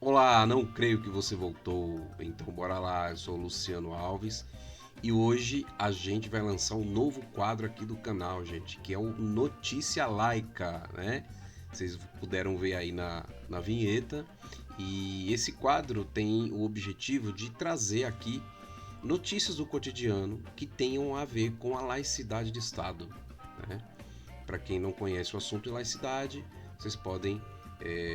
Olá, não creio que você voltou. Então bora lá, eu sou o Luciano Alves e hoje a gente vai lançar um novo quadro aqui do canal, gente, que é o Notícia Laica, né? Vocês puderam ver aí na vinheta. E esse quadro tem o objetivo de trazer aqui notícias do cotidiano que tenham a ver com a laicidade de Estado, né? Para quem não conhece o assunto de laicidade, vocês podem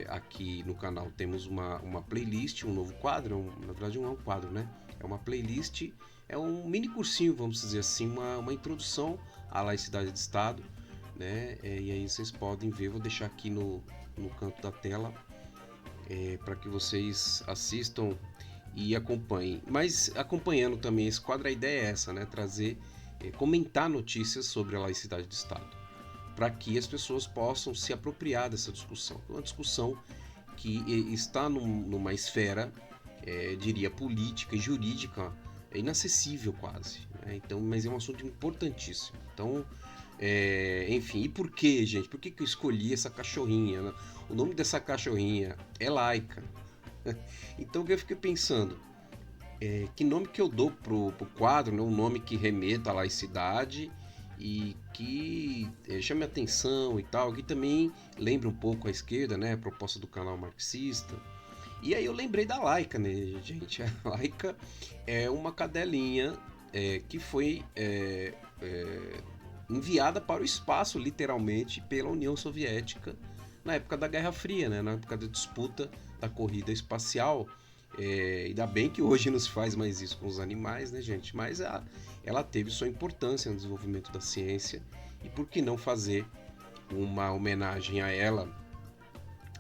aqui no canal temos uma playlist, um novo quadro, na verdade não é um quadro, né? É uma playlist, é um mini cursinho, vamos dizer assim, uma introdução à laicidade de Estado, né? E aí vocês podem ver, vou deixar aqui no canto da tela para que vocês assistam e acompanhem. Mas acompanhando também esse quadro, a ideia é essa, né? Trazer, comentar notícias sobre a laicidade de Estado, para que as pessoas possam se apropriar dessa discussão. Uma discussão que está numa esfera, diria, política e jurídica, inacessível quase. Né? Então, mas é um assunto importantíssimo. Então, enfim, e por que, gente? Por que eu escolhi essa cachorrinha? Né? O nome dessa cachorrinha é Laica. Então eu fiquei pensando, que nome que eu dou pro quadro, né? Um nome que remeta à laicidade e que chame atenção e tal, que também lembra um pouco a esquerda, né? A proposta do canal marxista. E aí eu lembrei da Laika, né, gente? A Laika é uma cadelinha que foi enviada para o espaço, literalmente, pela União Soviética na época da Guerra Fria, né? Na época da disputa da corrida espacial. Ainda bem que hoje não se faz mais isso com os animais, né, gente? Mas ela teve sua importância no desenvolvimento da ciência. E por que não fazer uma homenagem a ela,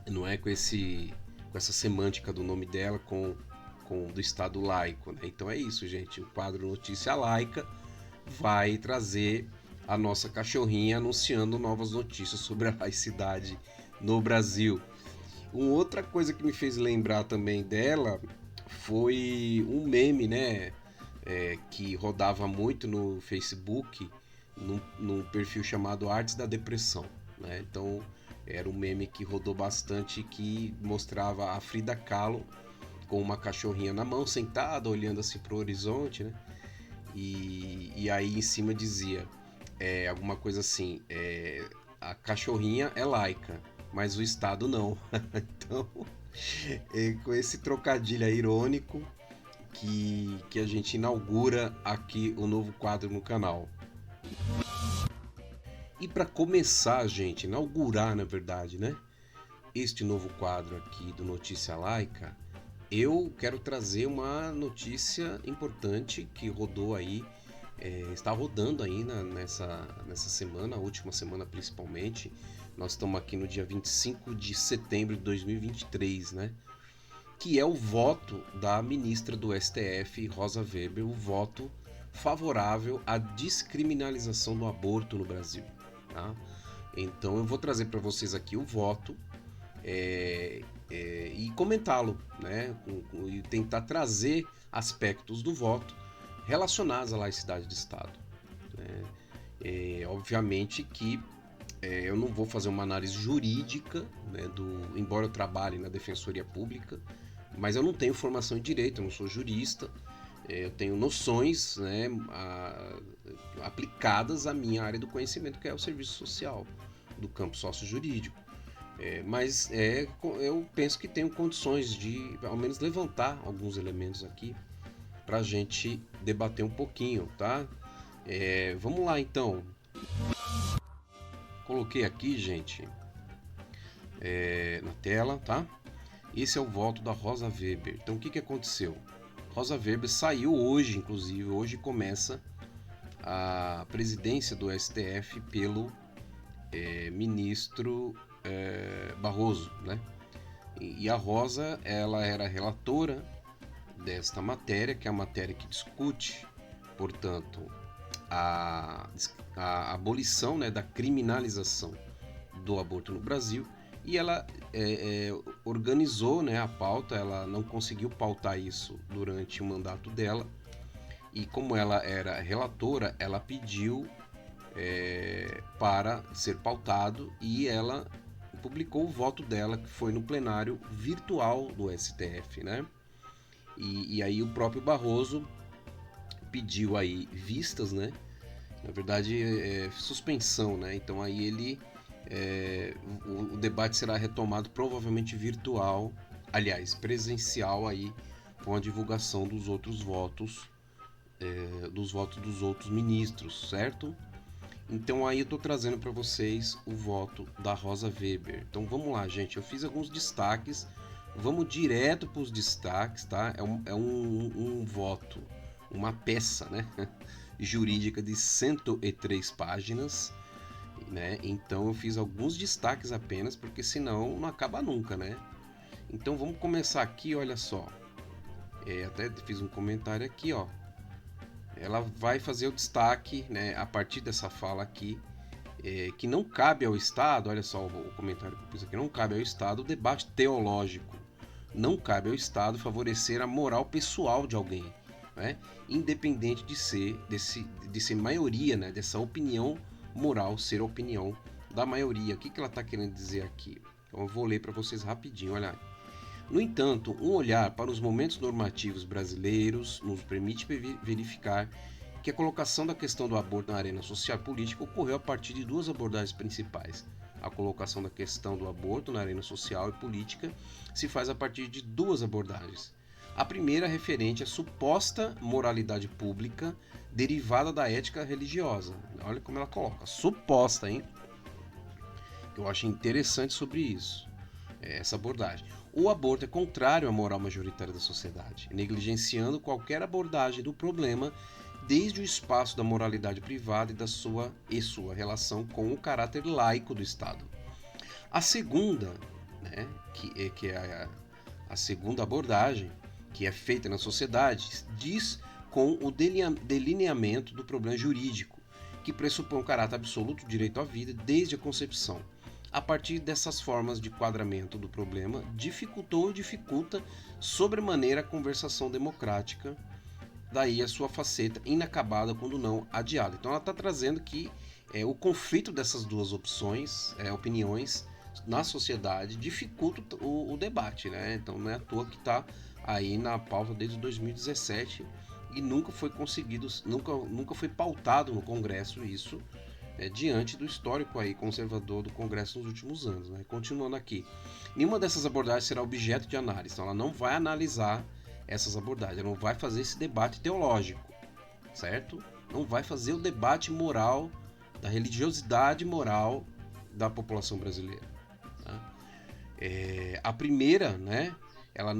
não é? Com essa semântica do nome dela, com do Estado laico, né? Então é isso, gente. O quadro Notícia Laica vai trazer a nossa cachorrinha anunciando novas notícias sobre a laicidade no Brasil. Uma outra coisa que me fez lembrar também dela foi um meme, né? Que rodava muito no Facebook, num perfil chamado Artes da Depressão. Né? Então era um meme que rodou bastante, que mostrava a Frida Kahlo com uma cachorrinha na mão, sentada, olhando assim pro horizonte, né? E aí em cima dizia alguma coisa assim, a cachorrinha é laica, mas o Estado não. Então, com esse trocadilho irônico que a gente inaugura aqui o novo quadro no canal. E para começar, gente, inaugurar na verdade, né? Este novo quadro aqui do Notícia Laica, eu quero trazer uma notícia importante que rodou aí, está rodando aí nessa semana, a última semana principalmente. Nós estamos aqui no dia 25 de setembro de 2023, né? Que é o voto da ministra do STF, Rosa Weber, o voto favorável à descriminalização do aborto no Brasil. Tá? Então eu vou trazer para vocês aqui o voto e comentá-lo, né? E tentar trazer aspectos do voto relacionados à laicidade de Estado. Né? Obviamente que eu não vou fazer uma análise jurídica, né, embora eu trabalhe na Defensoria Pública, mas eu não tenho formação em direito, eu não sou jurista, eu tenho noções, né, aplicadas à minha área do conhecimento, que é o serviço social, do campo sócio-jurídico. Mas eu penso que tenho condições de, ao menos, levantar alguns elementos aqui para a gente debater um pouquinho, tá? Vamos lá, então. Coloquei aqui, gente, na tela, tá? Esse é o voto da Rosa Weber. Então, o que aconteceu? Rosa Weber saiu hoje, inclusive, hoje começa a presidência do STF pelo ministro Barroso, né? E a Rosa, ela era relatora desta matéria, que é a matéria que discute, portanto, a abolição, né, da criminalização do aborto no Brasil. E ela organizou, né, a pauta, ela não conseguiu pautar isso durante o mandato dela, e como ela era relatora, ela pediu para ser pautado, e ela publicou o voto dela, que foi no plenário virtual do STF, né? E aí o próprio Barroso pediu aí vistas, né? Na verdade, suspensão, né? Então aí o debate será retomado provavelmente virtual, aliás, presencial aí, com a divulgação dos outros votos, dos votos dos outros ministros, certo? Então aí eu tô trazendo para vocês o voto da Rosa Weber. Então vamos lá, gente. Eu fiz alguns destaques. Vamos direto para os destaques, tá? É um voto, uma peça, né? Jurídica de 103 páginas, né? Então eu fiz alguns destaques apenas, porque senão não acaba nunca, né? Então vamos começar aqui, olha só. Até fiz um comentário aqui, ó. Ela vai fazer o destaque, né, a partir dessa fala aqui, que não cabe ao Estado, olha só o comentário que eu pus aqui, não cabe ao Estado o debate teológico, não cabe ao Estado favorecer a moral pessoal de alguém, né, independente de ser maioria, né, dessa opinião moral ser a opinião da maioria. O que ela está querendo dizer aqui? Então eu vou ler para vocês rapidinho, olha. No entanto, um olhar para os momentos normativos brasileiros nos permite verificar que a colocação da questão do aborto na arena social e política ocorreu a partir de duas abordagens principais. A colocação da questão do aborto na arena social e política se faz a partir de duas abordagens. A primeira referente à suposta moralidade pública derivada da ética religiosa. Olha como ela coloca, suposta, hein? Eu acho interessante sobre isso, essa abordagem. O aborto é contrário à moral majoritária da sociedade, negligenciando qualquer abordagem do problema desde o espaço da moralidade privada e sua relação com o caráter laico do Estado. A segunda, né, que é a segunda abordagem, que é feita na sociedade, diz com o delineamento do problema jurídico, que pressupõe um caráter absoluto do direito à vida desde a concepção. A partir dessas formas de quadramento do problema, dificultou e dificulta sobremaneira a conversação democrática, daí a sua faceta inacabada quando não adiada. Então ela está trazendo que o conflito dessas duas opiniões na sociedade dificulta o debate, né? Então não é à toa que está aí na pauta desde 2017 e nunca foi conseguido, nunca foi pautado no Congresso isso, diante do histórico aí conservador do Congresso nos últimos anos, né? Continuando aqui, nenhuma dessas abordagens será objeto de análise, então ela não vai analisar essas abordagens, ela não vai fazer esse debate teológico, certo? Não vai fazer o debate moral, da religiosidade moral da população brasileira. Tá? A primeira, né? Ela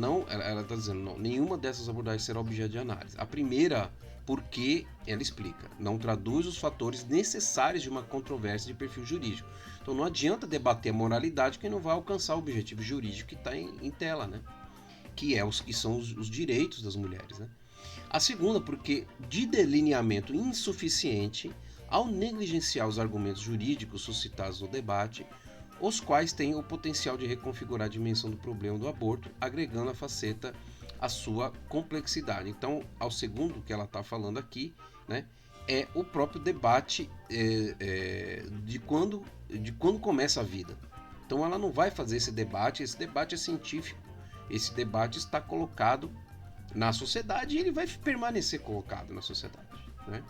está dizendo, não, nenhuma dessas abordagens será objeto de análise. A primeira, porque ela explica, não traduz os fatores necessários de uma controvérsia de perfil jurídico. Então não adianta debater a moralidade que não vai alcançar o objetivo jurídico que está em tela, né? Que são os direitos das mulheres, né? A segunda, porque de delineamento insuficiente ao negligenciar os argumentos jurídicos suscitados no debate, os quais têm o potencial de reconfigurar a dimensão do problema do aborto, agregando a faceta à sua complexidade. Então, ao segundo que ela está falando aqui, né, é o próprio debate de quando começa a vida. Então, ela não vai fazer esse debate é científico, esse debate está colocado na sociedade e ele vai permanecer colocado na sociedade, né?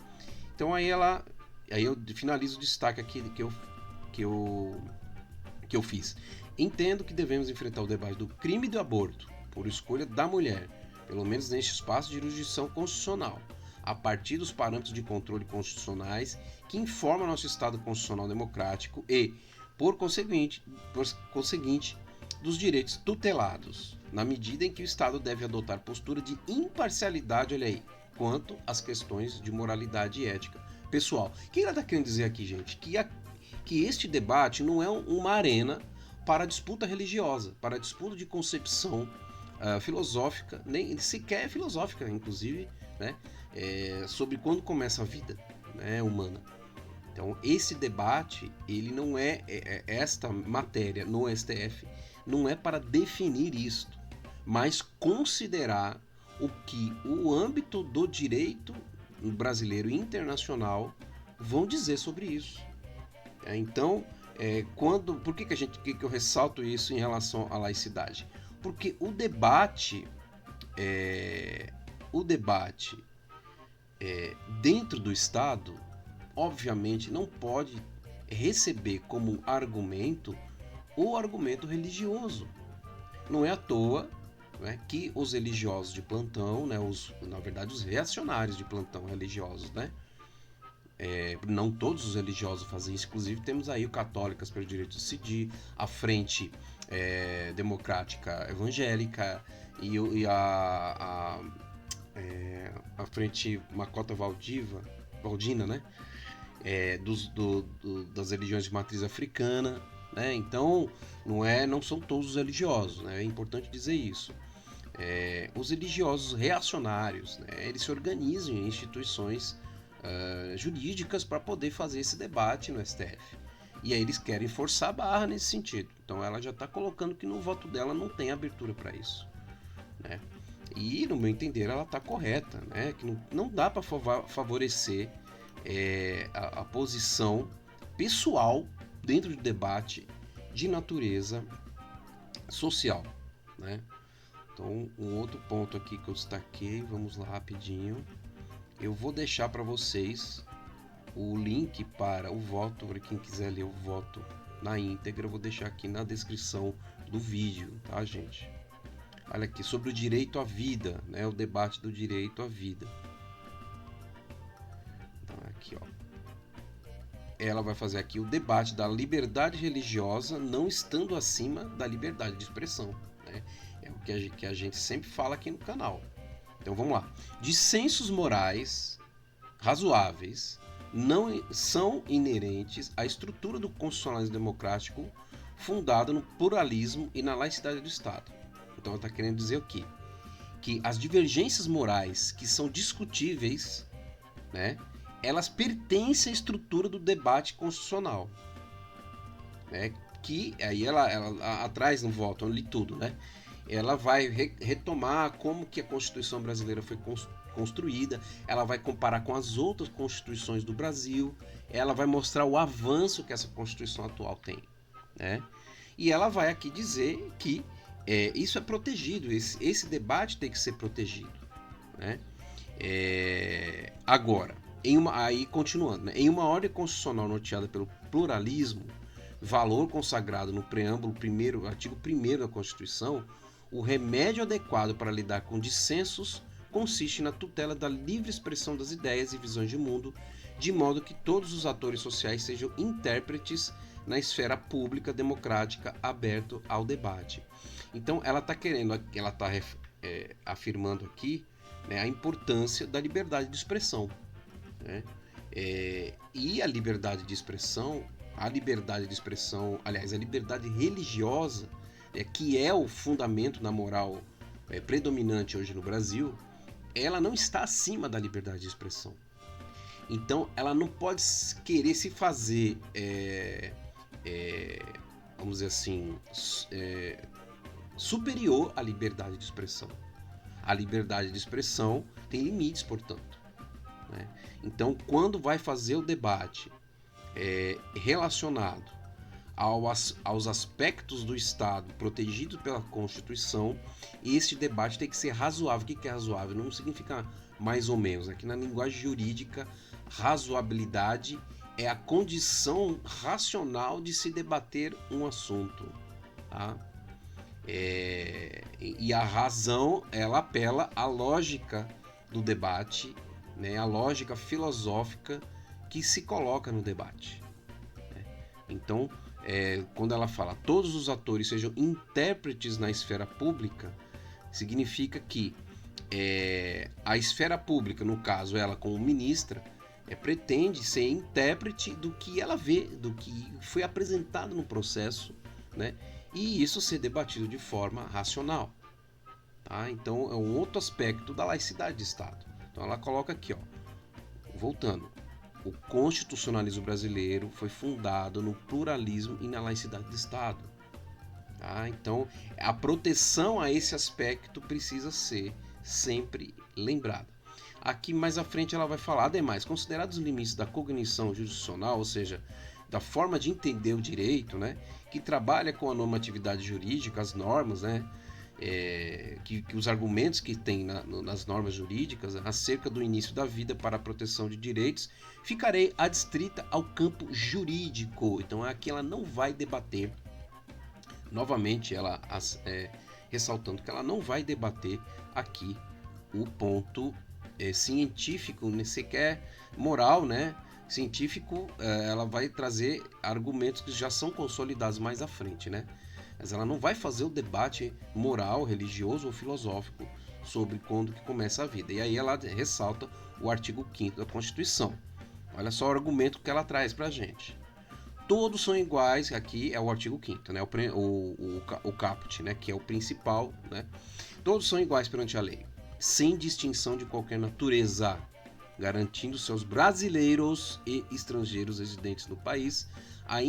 Então, aí eu finalizo o destaque aqui que eu fiz. Entendo que devemos enfrentar o debate do crime do aborto por escolha da mulher, pelo menos neste espaço de jurisdição constitucional, a partir dos parâmetros de controle constitucionais que informam nosso Estado constitucional democrático e, por conseguinte, dos direitos tutelados, na medida em que o Estado deve adotar postura de imparcialidade, olha aí, quanto às questões de moralidade e ética pessoal. O que ela está querendo dizer aqui, gente? Que este debate não é uma arena para disputa religiosa, para disputa de concepção filosófica, nem sequer filosófica, inclusive, né, sobre quando começa a vida, né, humana. Então, esse debate, ele não esta matéria no STF, não é para definir isto, mas considerar o que o âmbito do direito brasileiro e internacional vão dizer sobre isso. Então, Por que eu ressalto isso em relação à laicidade? Porque o debate dentro do Estado, obviamente, não pode receber como argumento o argumento religioso. Não é à toa, né, que os religiosos de plantão, né, na verdade os reacionários de plantão religiosos, né, não todos os religiosos fazem isso, inclusive temos aí o Católicas pelo Direito de Decidir, a Frente Democrática Evangélica e a Frente Macota Valdina, né, das religiões de matriz africana, né? Então não são todos os religiosos, né? É importante dizer isso. Os religiosos reacionários, né, eles se organizam em instituições jurídicas para poder fazer esse debate no STF. E aí eles querem forçar a barra nesse sentido. Então ela já está colocando que no voto dela não tem abertura para isso, né? E no meu entender ela está correta, né? Que não dá para favorecer a posição pessoal dentro do debate de natureza social, né? Então, um outro ponto aqui que eu destaquei, vamos lá rapidinho. Eu vou deixar para vocês o link para o voto, para quem quiser ler o voto na íntegra, eu vou deixar aqui na descrição do vídeo, tá, gente? Olha aqui, sobre o direito à vida, né? O debate do direito à vida. Então, aqui, ó. Ela vai fazer aqui o debate da liberdade religiosa não estando acima da liberdade de expressão, né? É o que a gente sempre fala aqui no canal. Então vamos lá. Dissensos morais razoáveis não são inerentes à estrutura do constitucionalismo democrático fundada no pluralismo e na laicidade do Estado. Então ela está querendo dizer o quê? Que as divergências morais que são discutíveis, né, elas pertencem à estrutura do debate constitucional, né? Que aí ela atrás no voto, eu li tudo, né? Ela vai retomar como que a Constituição brasileira foi construída, ela vai comparar com as outras constituições do Brasil, ela vai mostrar o avanço que essa Constituição atual tem, né? E ela vai aqui dizer que isso é protegido, esse debate tem que ser protegido, né? Agora, aí continuando, né? Em uma ordem constitucional norteada pelo pluralismo, valor consagrado no preâmbulo artigo 1º da Constituição, o remédio adequado para lidar com dissensos consiste na tutela da livre expressão das ideias e visões de mundo, de modo que todos os atores sociais sejam intérpretes na esfera pública democrática aberto ao debate. Então ela está afirmando aqui, né, a importância da liberdade de expressão, né? E a liberdade de expressão, aliás, a liberdade religiosa, que é o fundamento da moral predominante hoje no Brasil, ela não está acima da liberdade de expressão. Então, ela não pode querer se fazer, vamos dizer assim, superior à liberdade de expressão. A liberdade de expressão tem limites, portanto, né? Então, quando vai fazer o debate relacionado aos aspectos do Estado protegidos pela Constituição, esse debate tem que ser razoável. O que é razoável? Não significa mais ou menos. Aqui na linguagem jurídica, razoabilidade é a condição racional de se debater um assunto, tá? E a razão, ela apela à lógica do debate, né? A lógica filosófica que se coloca no debate, né? Então, quando ela fala todos os atores sejam intérpretes na esfera pública, significa que a esfera pública, no caso ela como ministra, pretende ser intérprete do que ela vê, do que foi apresentado no processo, né? E isso ser debatido de forma racional, tá? Então é um outro aspecto da laicidade de Estado. Então ela coloca aqui, ó, voltando, o constitucionalismo brasileiro foi fundado no pluralismo e na laicidade do Estado, tá? Então a proteção a esse aspecto precisa ser sempre lembrada. Aqui mais à frente ela vai falar, ademais, considerados os limites da cognição jurisdicional, ou seja, da forma de entender o direito, né, que trabalha com a normatividade jurídica, as normas, né, que os argumentos que tem nas normas jurídicas acerca do início da vida para a proteção de direitos, ficarei adstrita ao campo jurídico. Então aqui ela não vai debater, novamente ela ressaltando que ela não vai debater aqui o ponto científico, nem sequer moral, né? Científico, ela vai trazer argumentos que já são consolidados mais à frente, né? Mas ela não vai fazer o debate moral, religioso ou filosófico sobre quando que começa a vida. E aí ela ressalta o artigo 5º da Constituição. Olha só o argumento que ela traz pra gente. Todos são iguais, aqui é o artigo 5º, né? O caput, né? Que é o principal, né? Todos são iguais perante a lei, sem distinção de qualquer natureza, garantindo seus brasileiros e estrangeiros residentes no país a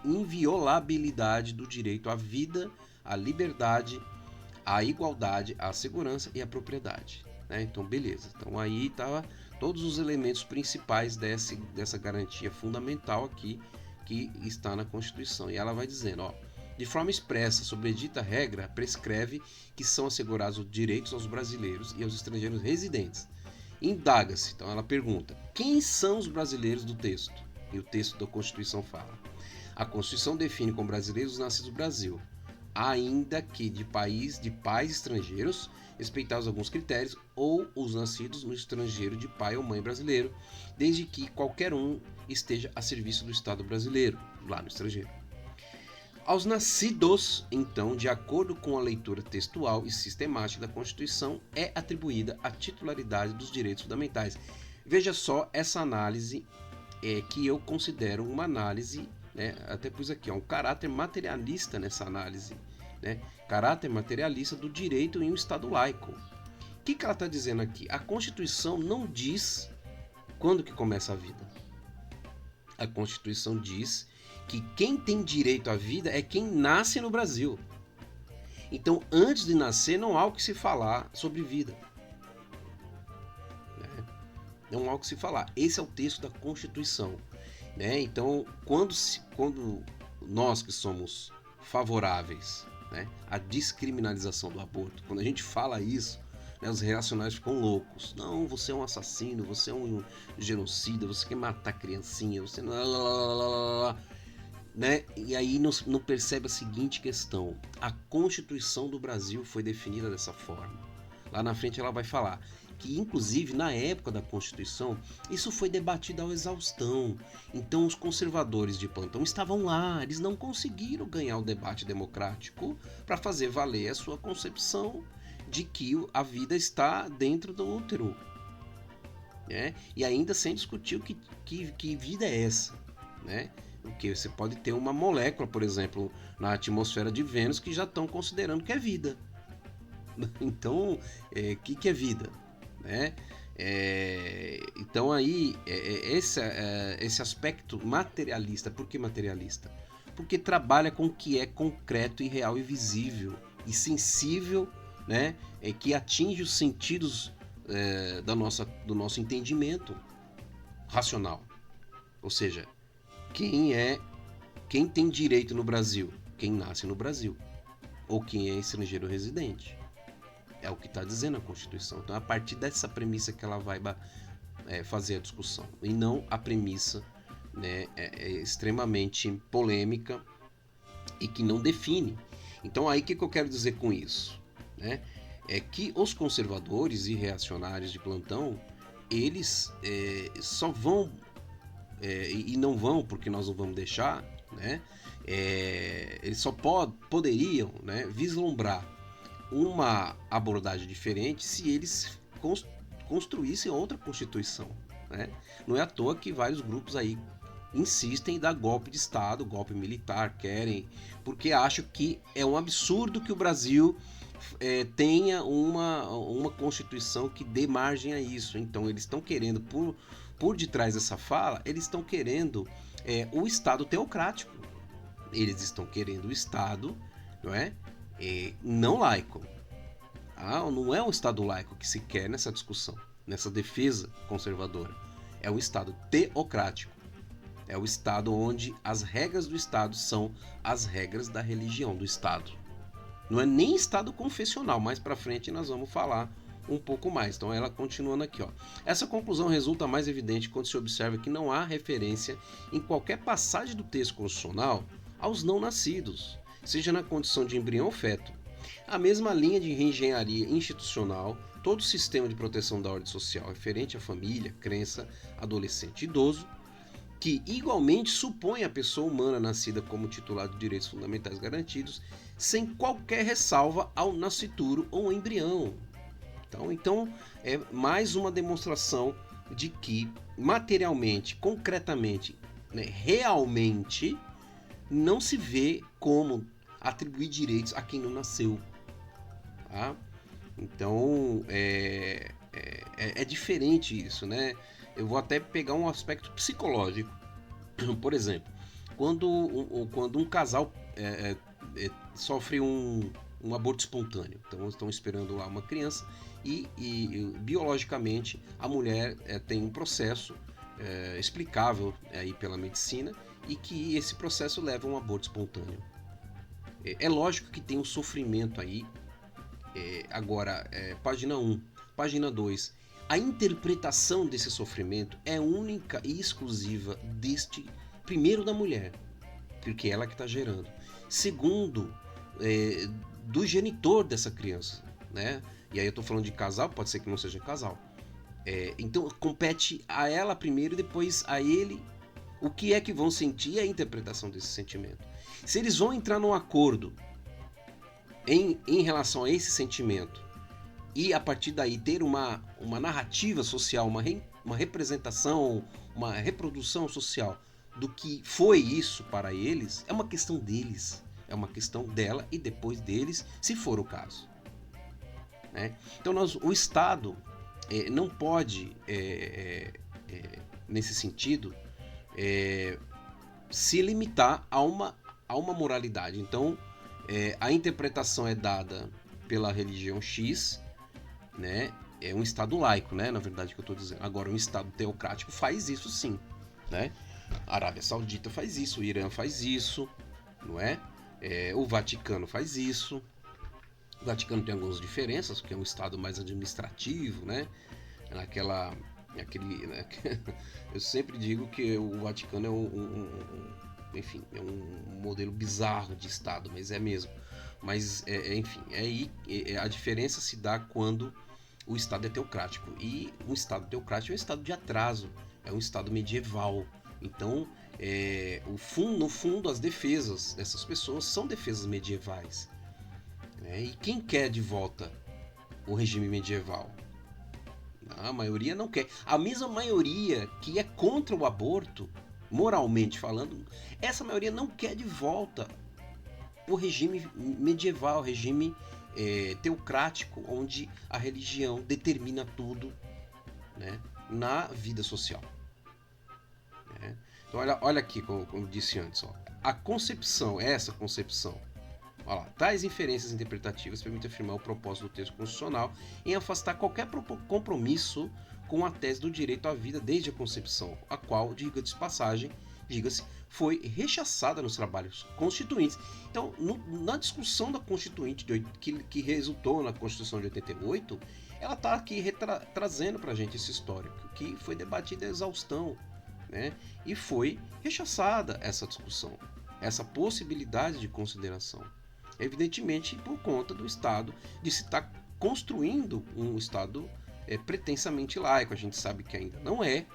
inviolabilidade do direito à vida, à liberdade, à igualdade, à segurança e à propriedade. Né? Então, beleza. Então, aí tá todos os elementos principais dessa garantia fundamental aqui que está na Constituição. E ela vai dizendo, ó, de forma expressa, sobre dita regra, prescreve que são assegurados os direitos aos brasileiros e aos estrangeiros residentes. Indaga-se, então ela pergunta, quem são os brasileiros do texto? E o texto da Constituição fala. A Constituição define como brasileiros os nascidos no Brasil, ainda que de pais estrangeiros, respeitados alguns critérios, ou os nascidos no estrangeiro de pai ou mãe brasileiro, desde que qualquer um esteja a serviço do Estado brasileiro, lá no estrangeiro. Aos nascidos, então, de acordo com a leitura textual e sistemática da Constituição, é atribuída a titularidade dos direitos fundamentais. Veja só essa análise que eu considero uma análise, né, até pus aqui, um caráter materialista nessa análise, né, caráter materialista do direito em um Estado laico. O que ela está dizendo aqui? A Constituição não diz quando que começa a vida. A Constituição diz que quem tem direito à vida é quem nasce no Brasil. Então, antes de nascer, não há o que se falar sobre vida. Né? Não há o que se falar. Esse é o texto da Constituição. Né? Então, quando nós que somos favoráveis, né, à descriminalização do aborto, quando a gente fala isso, né, os reacionários ficam loucos. Não, você é um assassino, você é um genocida, você quer matar criancinha, você não... Né? E aí não percebe a seguinte questão: a Constituição do Brasil foi definida dessa forma. Lá na frente ela vai falar que, inclusive, na época da Constituição, isso foi debatido à exaustão. Então os conservadores de plantão estavam lá, eles não conseguiram ganhar o debate democrático para fazer valer a sua concepção de que a vida está dentro do útero. Né? E ainda sem discutir que vida é essa, né? Porque você pode ter uma molécula, por exemplo, na atmosfera de Vênus que já estão considerando que é vida. Então, que é vida? Né? Então aí, esse aspecto materialista. Por que materialista? Porque trabalha com o que é concreto e real e visível e sensível, né? Que atinge os sentidos do nosso entendimento racional. Ou seja, quem tem direito no Brasil? Quem nasce no Brasil. Ou quem é estrangeiro residente. É o que está dizendo a Constituição. Então, é a partir dessa premissa que ela vai fazer a discussão. E não a premissa, né, extremamente polêmica e que não define. Então, aí o que eu quero dizer com isso? Né? É que os conservadores e reacionários de plantão, eles só vão... e não vão, porque nós não vamos deixar, né? Eles só poderiam, né, vislumbrar uma abordagem diferente se eles construíssem outra Constituição. Né? Não é à toa que vários grupos aí insistem em dar golpe de Estado, golpe militar, querem, porque acham que é um absurdo que o Brasil tenha uma Constituição que dê margem a isso. Então eles estão querendo, por detrás dessa fala, eles estão querendo o Estado teocrático. Eles estão querendo o Estado, não é? Não laico. Não é um Estado laico que se quer nessa discussão, nessa defesa conservadora. é um Estado teocrático. É o Estado onde as regras do Estado são as regras da religião do Estado. Não é nem Estado confessional, mais para frente nós vamos falar um pouco mais. Então ela continuando aqui, ó. Essa conclusão resulta mais evidente quando se observa que não há referência em qualquer passagem do texto constitucional aos não nascidos, seja na condição de embrião ou feto. A mesma linha de reengenharia institucional, todo o sistema de proteção da ordem social referente à família, crença, adolescente e idoso, que igualmente supõe a pessoa humana nascida como titular de direitos fundamentais garantidos, sem qualquer ressalva ao nascituro ou embrião. Então é mais uma demonstração de que materialmente, concretamente, né, realmente não se vê como atribuir direitos a quem não nasceu. Tá? Então é diferente isso, né? Eu vou até pegar um aspecto psicológico. Por exemplo, quando um casal sofre um aborto espontâneo, então estão esperando lá uma criança e biologicamente a mulher tem um processo explicável aí pela medicina e que esse processo leva a um aborto espontâneo. É lógico que tem um sofrimento aí. Agora, página 1, página 2, a interpretação desse sofrimento é única e exclusiva deste, primeiro, da mulher, porque é ela que está gerando. Segundo, do genitor dessa criança, né? E aí eu estou falando de casal, pode ser que não seja casal. Então compete a ela primeiro e depois a ele o que é que vão sentir e a interpretação desse sentimento. Se eles vão entrar num acordo em relação a esse sentimento e a partir daí ter uma narrativa social, uma representação, uma reprodução social do que foi isso para eles, é uma questão deles, é uma questão dela e depois deles, se for o caso. Né? Então o Estado não pode, nesse sentido, se limitar a uma moralidade. Então, a interpretação é dada pela religião X, né? É um Estado laico, né? Na verdade, que eu estou dizendo. Agora, um Estado teocrático faz isso sim, né? A Arábia Saudita faz isso, o Irã faz isso, não é? O Vaticano faz isso. O Vaticano tem algumas diferenças, porque é um Estado mais administrativo, né? Eu sempre digo que o Vaticano é enfim, é um modelo bizarro de Estado, mas é mesmo. Mas, enfim, a diferença se dá quando o Estado é teocrático. E um Estado teocrático é um Estado de atraso, é um Estado medieval. Então, no fundo, as defesas dessas pessoas são defesas medievais. Né? E quem quer de volta o regime medieval? A maioria não quer. A mesma maioria que é contra o aborto, moralmente falando, essa maioria não quer de volta o regime medieval, o regime teocrático, onde a religião determina tudo, né, na vida social. Né? Então olha aqui, como eu disse antes, ó, essa concepção, olha lá, tais inferências interpretativas permitem afirmar o propósito do texto constitucional em afastar qualquer compromisso com a tese do direito à vida desde a concepção, a qual, diga-se passagem, foi rechaçada nos trabalhos constituintes. Então, na discussão da Constituinte que resultou na Constituição de 88, ela está aqui trazendo para a gente esse histórico, que foi debatido a exaustão, né? E foi rechaçada essa discussão, essa possibilidade de consideração. Evidentemente, por conta do Estado, de se estar construindo um Estado pretensamente laico. A gente sabe que ainda não é,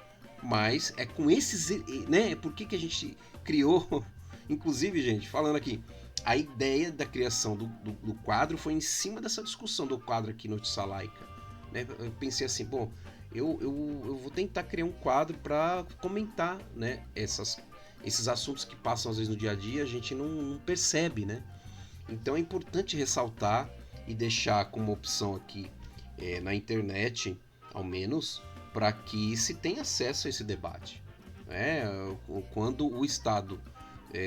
mas é com esses, né? Por que a gente criou, inclusive, gente, falando aqui, a ideia da criação do quadro foi em cima dessa discussão do quadro aqui Notícia Laica. Né? Eu pensei assim, bom, eu vou tentar criar um quadro para comentar, né, esses assuntos que passam às vezes no dia a dia, a gente não percebe, né? Então é importante ressaltar e deixar como opção aqui na internet, ao menos, para que se tenha acesso a esse debate. Quando o Estado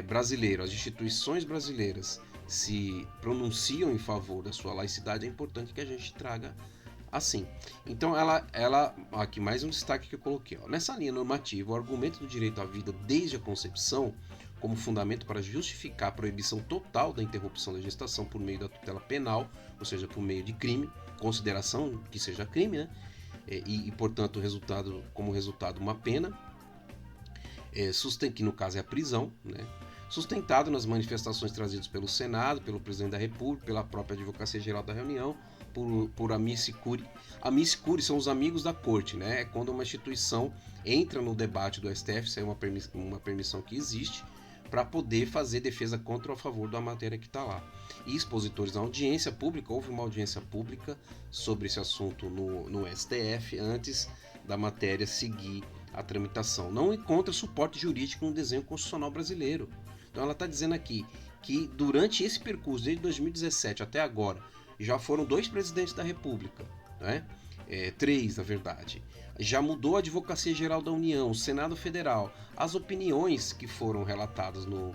brasileiro, as instituições brasileiras se pronunciam em favor da sua laicidade, é importante que a gente traga assim. Então, aqui mais um destaque que eu coloquei. Ó. Nessa linha normativa, o argumento do direito à vida desde a concepção, como fundamento para justificar a proibição total da interrupção da gestação por meio da tutela penal, ou seja, por meio de crime, consideração que seja crime, né? Portanto, como resultado, uma pena, que no caso é a prisão, né? Sustentado nas manifestações trazidas pelo Senado, pelo Presidente da República, pela própria Advocacia Geral da União, por amici curiae. Amici curiae são os amigos da corte, né? É quando uma instituição entra no debate do STF, isso é uma permissão que existe, para poder fazer defesa contra ou a favor da matéria que está lá. E expositores na audiência pública, houve uma audiência pública sobre esse assunto no STF antes da matéria seguir a tramitação. Não encontra suporte jurídico no desenho constitucional brasileiro. Então ela está dizendo aqui que durante esse percurso, desde 2017 até agora, já foram 2 presidentes da República, né? 3 na verdade. Já mudou a Advocacia Geral da União, o Senado Federal. As opiniões que foram relatadas no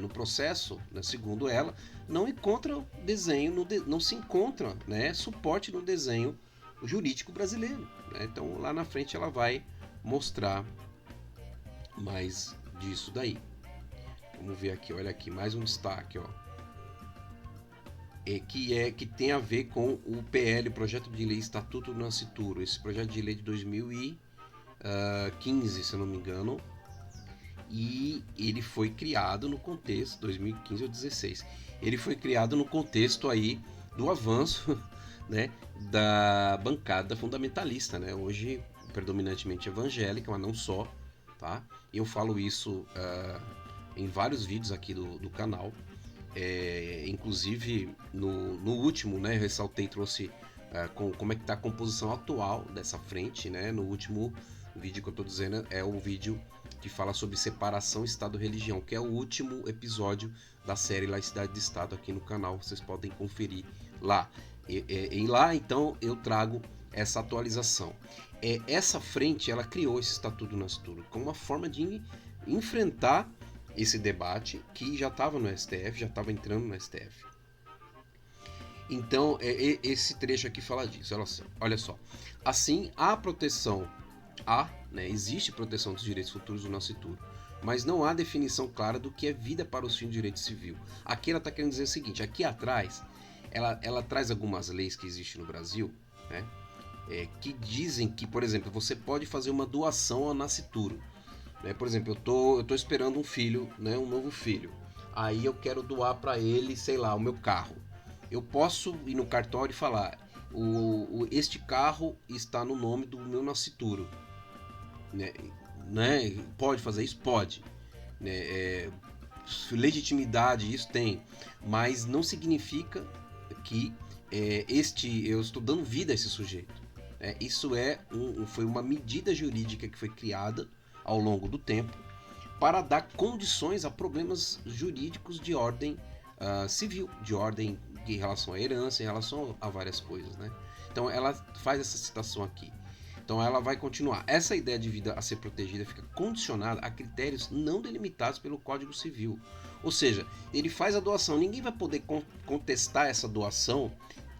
processo, né, segundo ela, não encontra desenho, não se encontra, né, suporte no desenho jurídico brasileiro. Né? Então lá na frente ela vai mostrar mais disso daí. Vamos ver aqui, olha aqui, mais um destaque, ó. Que tem a ver com o PL, o Projeto de Lei Estatuto do Nascituro. Esse projeto de lei de 2015, se eu não me engano, e ele foi criado no contexto, 2015 ou 2016, ele foi criado no contexto aí do avanço, né, da bancada fundamentalista, né, hoje predominantemente evangélica, mas não só, tá? Eu falo isso em vários vídeos aqui do canal. Inclusive no último, né, eu ressaltei, trouxe como é que está a composição atual dessa frente, né? No último vídeo que eu estou dizendo é o vídeo que fala sobre separação Estado-religião, que é o último episódio da série Laicidade de Estado aqui no canal, vocês podem conferir lá. E lá, então, eu trago essa atualização. Essa frente, ela criou esse Estatuto do Nascituro como uma forma de enfrentar esse debate que já estava no STF, já estava entrando no STF. Então, esse trecho aqui fala disso. Olha só. Assim, existe proteção dos direitos futuros do nascituro, mas não há definição clara do que é vida para os fins do direito civil. Aqui ela está querendo dizer o seguinte, aqui atrás, ela traz algumas leis que existem no Brasil, né, que dizem que, por exemplo, você pode fazer uma doação ao nascituro. Por exemplo, eu tô esperando um filho, né, um novo filho. Aí eu quero doar para ele, sei lá, o meu carro. Eu posso ir no cartório e falar: este carro está no nome do meu nascituro. Né? Pode fazer isso? Pode. Legitimidade, isso tem. Mas não significa que eu estou dando vida a esse sujeito. Isso foi uma medida jurídica que foi criada ao longo do tempo para dar condições a problemas jurídicos de ordem civil, de ordem em relação à herança, em relação a várias coisas, né? Então ela faz essa citação aqui. Então ela vai continuar. Essa ideia de vida a ser protegida fica condicionada a critérios não delimitados pelo Código Civil. Ou seja, ele faz a doação, ninguém vai poder contestar essa doação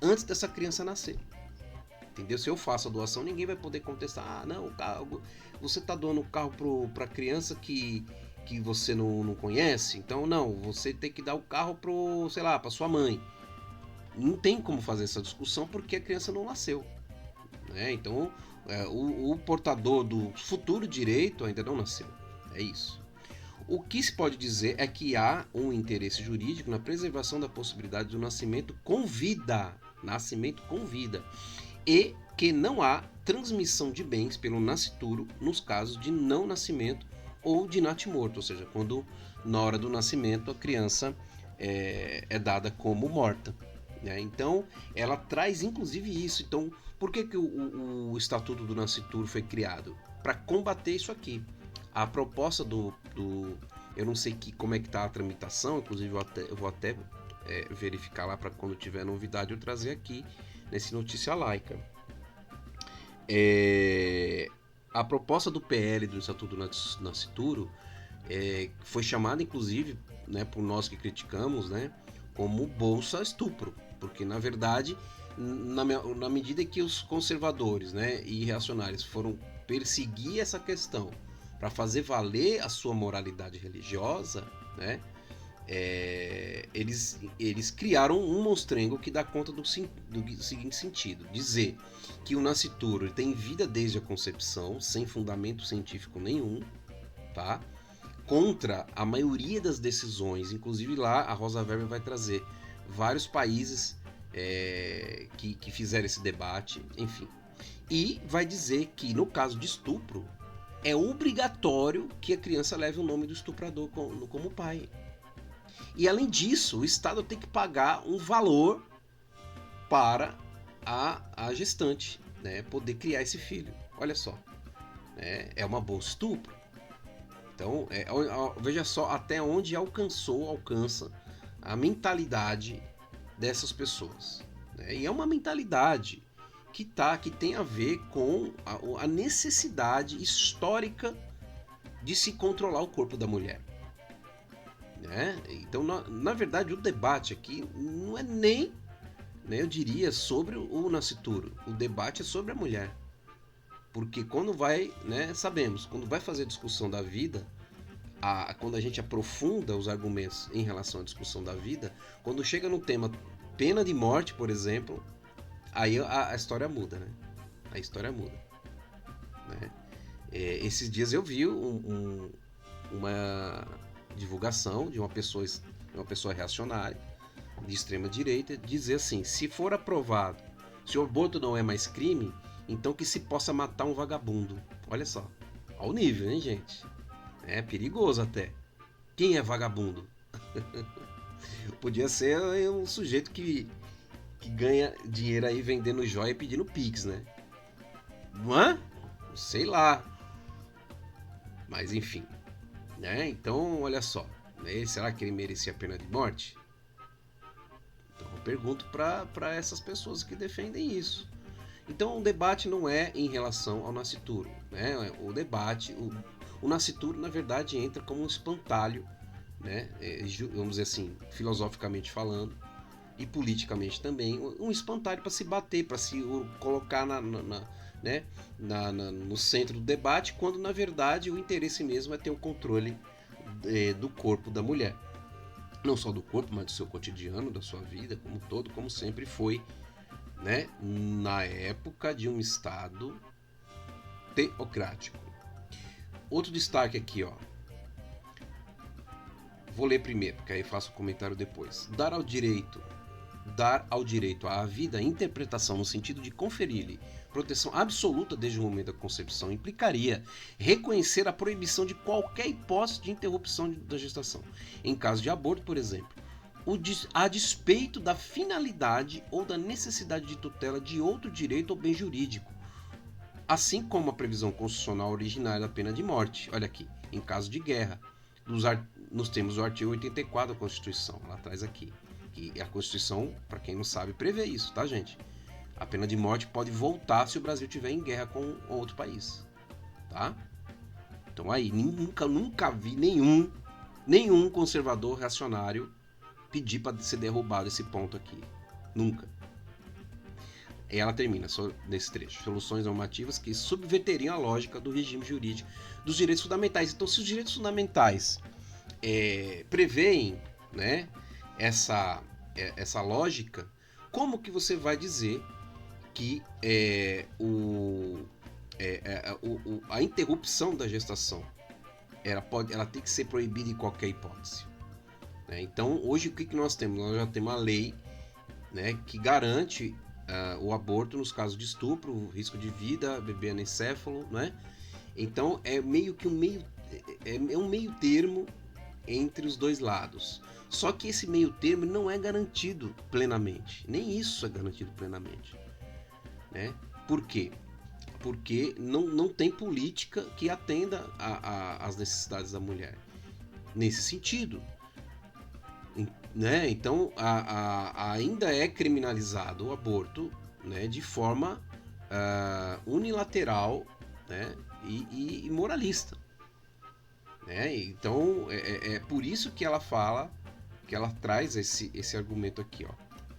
antes dessa criança nascer. Entendeu? Se eu faço a doação, ninguém vai poder contestar. Não, você está doando o carro para a criança que você não conhece, então não, você tem que dar o carro para sua mãe. Não tem como fazer essa discussão porque a criança não nasceu. Né? Então, o portador do futuro direito ainda não nasceu. É isso. O que se pode dizer é que há um interesse jurídico na preservação da possibilidade do nascimento com vida. Nascimento com vida. E que não há transmissão de bens pelo nascituro nos casos de não nascimento ou de natimorto, ou seja, quando na hora do nascimento a criança é dada como morta. Né? Então, ela traz inclusive isso. Então, por que o Estatuto do Nascituro foi criado? Para combater isso aqui. A proposta eu não sei como é que está a tramitação, inclusive eu vou até verificar lá para quando tiver novidade eu trazer aqui nesse Notícia Laica. A proposta do PL do Estatuto do Nascituro foi chamada inclusive, né, por nós que criticamos, né, como bolsa estupro, porque na verdade na medida que os conservadores, né, e reacionários foram perseguir essa questão para fazer valer a sua moralidade religiosa, né, eles criaram um monstrengo que dá conta do seguinte sentido: dizer que o nascituro tem vida desde a concepção, sem fundamento científico nenhum, tá? Contra a maioria das decisões, inclusive lá a Rosa Weber vai trazer vários países que fizeram esse debate, enfim. E vai dizer que no caso de estupro, é obrigatório que a criança leve o nome do estuprador como pai. E além disso, o Estado tem que pagar um valor para a gestante, né, poder criar esse filho. Olha só, é uma bolsa estupro. Então, veja só até onde alcança a mentalidade dessas pessoas. Né? E é uma mentalidade que tem a ver com a necessidade histórica de se controlar o corpo da mulher. Né? Então, na verdade, o debate aqui não é nem, né, eu diria, sobre o nascituro. O debate é sobre a mulher. Porque quando vai, né, sabemos, quando vai fazer a discussão da vida, quando a gente aprofunda os argumentos em relação à discussão da vida, quando chega no tema pena de morte, por exemplo, aí a história muda, né? A história muda. Né? Esses dias eu vi uma divulgação de uma pessoa reacionária, de extrema direita, dizer assim: se for aprovado, se o aborto não é mais crime, então que se possa matar um vagabundo. Olha só, ao nível, hein, gente? É perigoso até. Quem é vagabundo? Podia ser um sujeito que ganha dinheiro aí vendendo joia e pedindo pix, né? Não é? Sei lá. Mas enfim. Né? Então, olha só. Né? Será que ele merecia a pena de morte? Então eu pergunto para essas pessoas que defendem isso. Então o debate não é em relação ao nascituro. Né? O debate... O nascituro, na verdade, entra como um espantalho, né? Vamos dizer assim, filosoficamente falando, e politicamente também, um espantalho para se bater, para se colocar né? No centro do debate, quando na verdade o interesse mesmo é ter o controle do corpo da mulher. Não só do corpo, mas do seu cotidiano, da sua vida, como todo, como sempre foi, né? Na época de um Estado teocrático. Outro destaque aqui, ó. Vou ler primeiro, porque aí faço o comentário depois. Dar ao direito à vida interpretação no sentido de conferir-lhe proteção absoluta desde o momento da concepção implicaria reconhecer a proibição de qualquer hipótese de interrupção da gestação. Em caso de aborto, por exemplo, a despeito da finalidade ou da necessidade de tutela de outro direito ou bem jurídico, assim como a previsão constitucional originária da pena de morte, olha aqui, em caso de guerra, nos termos do artigo 84 da Constituição, lá atrás aqui. E a Constituição, para quem não sabe, prevê isso, tá, gente? A pena de morte pode voltar se o Brasil estiver em guerra com outro país, tá? Então aí, nunca vi nenhum conservador reacionário pedir para ser derrubado esse ponto aqui. Nunca. E ela termina nesse trecho: soluções normativas que subverteriam a lógica do regime jurídico dos direitos fundamentais. Então, se os direitos fundamentais preveem, né, essa lógica, como que você vai dizer que a interrupção da gestação ela tem que ser proibida em qualquer hipótese? Né? Então, hoje o que nós temos? Nós já temos uma lei, né, que garante o aborto nos casos de estupro, risco de vida, bebê anencéfalo, né? Então é meio que um meio termo entre os dois lados. Só que esse meio termo não é garantido plenamente, nem isso é garantido plenamente, né? Por quê? Porque não tem política que atenda às necessidades da mulher nesse sentido. Né? Então ainda é criminalizado o aborto, né, de forma unilateral, né, e moralista. Né? Então é por isso que ela fala, que ela traz esse argumento aqui, ó.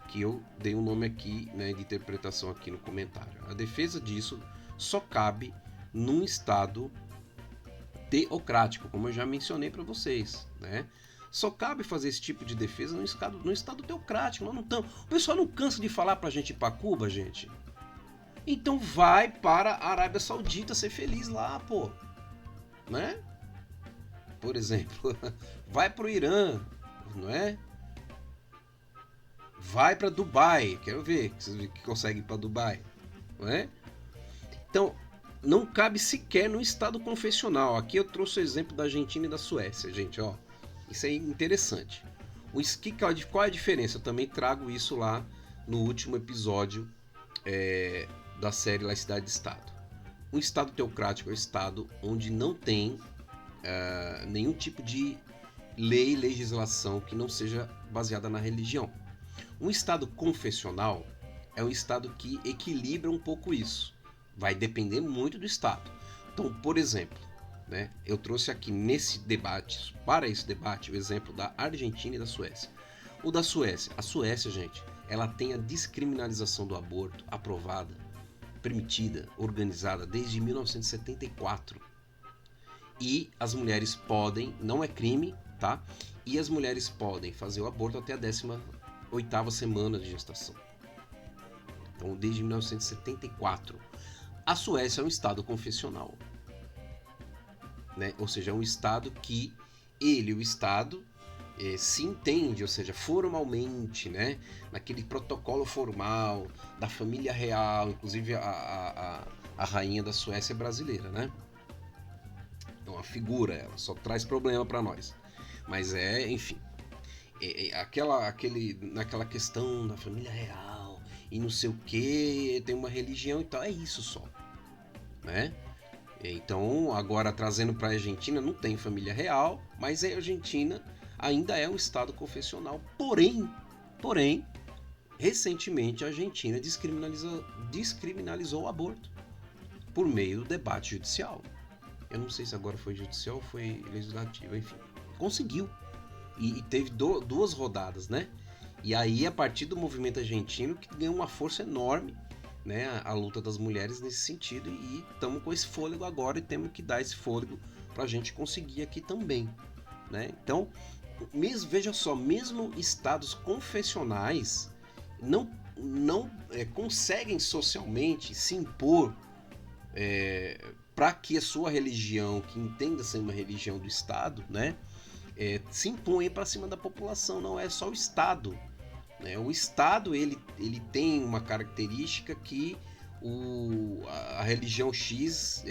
que eu dei um nome aqui, né, de interpretação aqui no comentário. A defesa disso só cabe num Estado teocrático, como eu já mencionei para vocês, né? Só cabe fazer esse tipo de defesa num estado teocrático. Nós não estamos... O pessoal não cansa de falar pra gente ir pra Cuba, gente. Então vai para a Arábia Saudita ser feliz lá, pô. Né? Por exemplo, vai pro Irã, não é? Vai para Dubai. Quero ver que vocês conseguem ir para Dubai, não é? Então, não cabe sequer no estado confessional. Aqui eu trouxe o exemplo da Argentina e da Suécia, gente, ó. Isso é interessante. Qual é a diferença? Eu também trago isso lá no último episódio da série Laicidade de Estado. Um Estado teocrático é um Estado onde não tem nenhum tipo de legislação que não seja baseada na religião. Um Estado confessional é um Estado que equilibra um pouco isso. Vai depender muito do Estado. Então, por exemplo, né, eu trouxe aqui para esse debate, o exemplo da Argentina e da Suécia. O da Suécia. A Suécia, gente, ela tem a descriminalização do aborto aprovada, permitida, organizada desde 1974. E as mulheres podem, não é crime, tá? E as mulheres podem fazer o aborto até a 18ª semana de gestação. Então, desde 1974. A Suécia é um estado confessional. Né? Ou seja, é um estado que o Estado, se entende, ou seja, formalmente, né? Naquele protocolo formal da família real, inclusive a rainha da Suécia é brasileira, né? É uma figura, ela só traz problema para nós. Mas enfim, naquela questão da família real e não sei o que, tem uma religião e tal, é isso só, né? Então, agora trazendo para a Argentina, não tem família real, mas a Argentina ainda é um estado confessional. Porém, recentemente a Argentina descriminalizou o aborto por meio do debate judicial. Eu não sei se agora foi judicial ou foi legislativo, enfim. Conseguiu. E teve duas rodadas, né? E aí, a partir do movimento argentino, que ganhou uma força enorme, né, a luta das mulheres nesse sentido, e estamos com esse fôlego agora e temos que dar esse fôlego para a gente conseguir aqui também, né? Então, veja só, mesmo estados confessionais não conseguem socialmente se impor para que a sua religião, que entenda ser uma religião do Estado, né, se impõe para cima da população. Não é só o Estado. O Estado ele tem uma característica que a religião X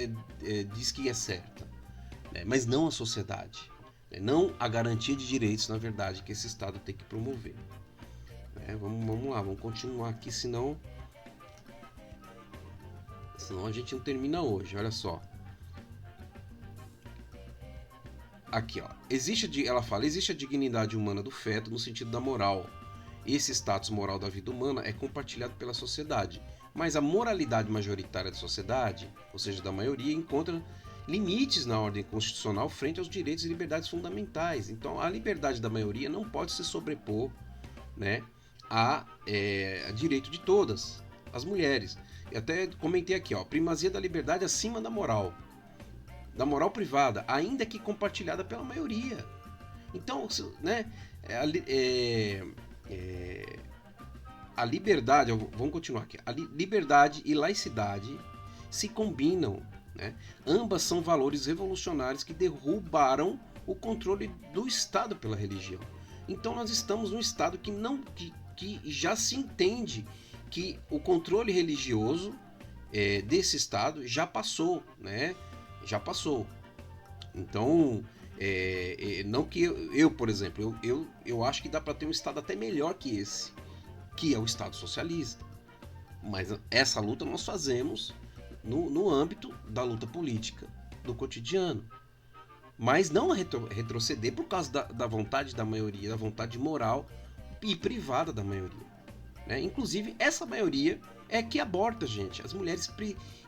diz que é certa, né? Mas não a sociedade, né? Não a garantia de direitos, na verdade, que esse Estado tem que promover, né? Vamos lá, vamos continuar aqui, senão a gente não termina hoje. Olha só. Aqui, ó. Ela fala, existe a dignidade humana do feto no sentido da moral. Esse status moral da vida humana é compartilhado pela sociedade, mas a moralidade majoritária da sociedade, ou seja, da maioria, encontra limites na ordem constitucional frente aos direitos e liberdades fundamentais. Então, a liberdade da maioria não pode se sobrepor, né, a direito de todas as mulheres. Eu até comentei aqui, ó, primazia da liberdade acima da moral privada, ainda que compartilhada pela maioria. Então, né, a liberdade, vamos continuar aqui. A liberdade e laicidade se combinam, né? Ambas são valores revolucionários que derrubaram o controle do Estado pela religião. Então nós estamos num Estado que já se entende que o controle religioso desse Estado já passou, né? Já passou. Então, não que eu, por exemplo, eu acho que dá para ter um Estado até melhor que esse, que é o Estado socialista. Mas essa luta nós fazemos no âmbito da luta política do cotidiano. Mas não retroceder por causa da vontade da maioria, da vontade moral e privada da maioria, né? Inclusive, essa maioria é que aborta, gente. As mulheres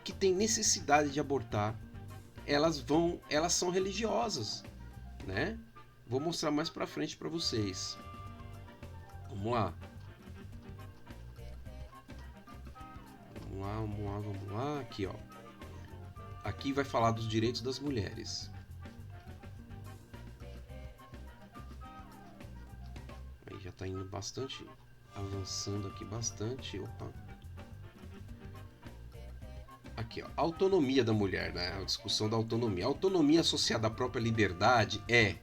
que têm necessidade de abortar, elas são religiosas, né? Vou mostrar mais pra frente pra vocês. Vamos lá. Vamos lá. Aqui, ó. Aqui vai falar dos direitos das mulheres. Aí já tá indo bastante, avançando aqui bastante. Opa. Aqui, ó, autonomia da mulher, né? A discussão da autonomia. A autonomia associada à própria liberdade é,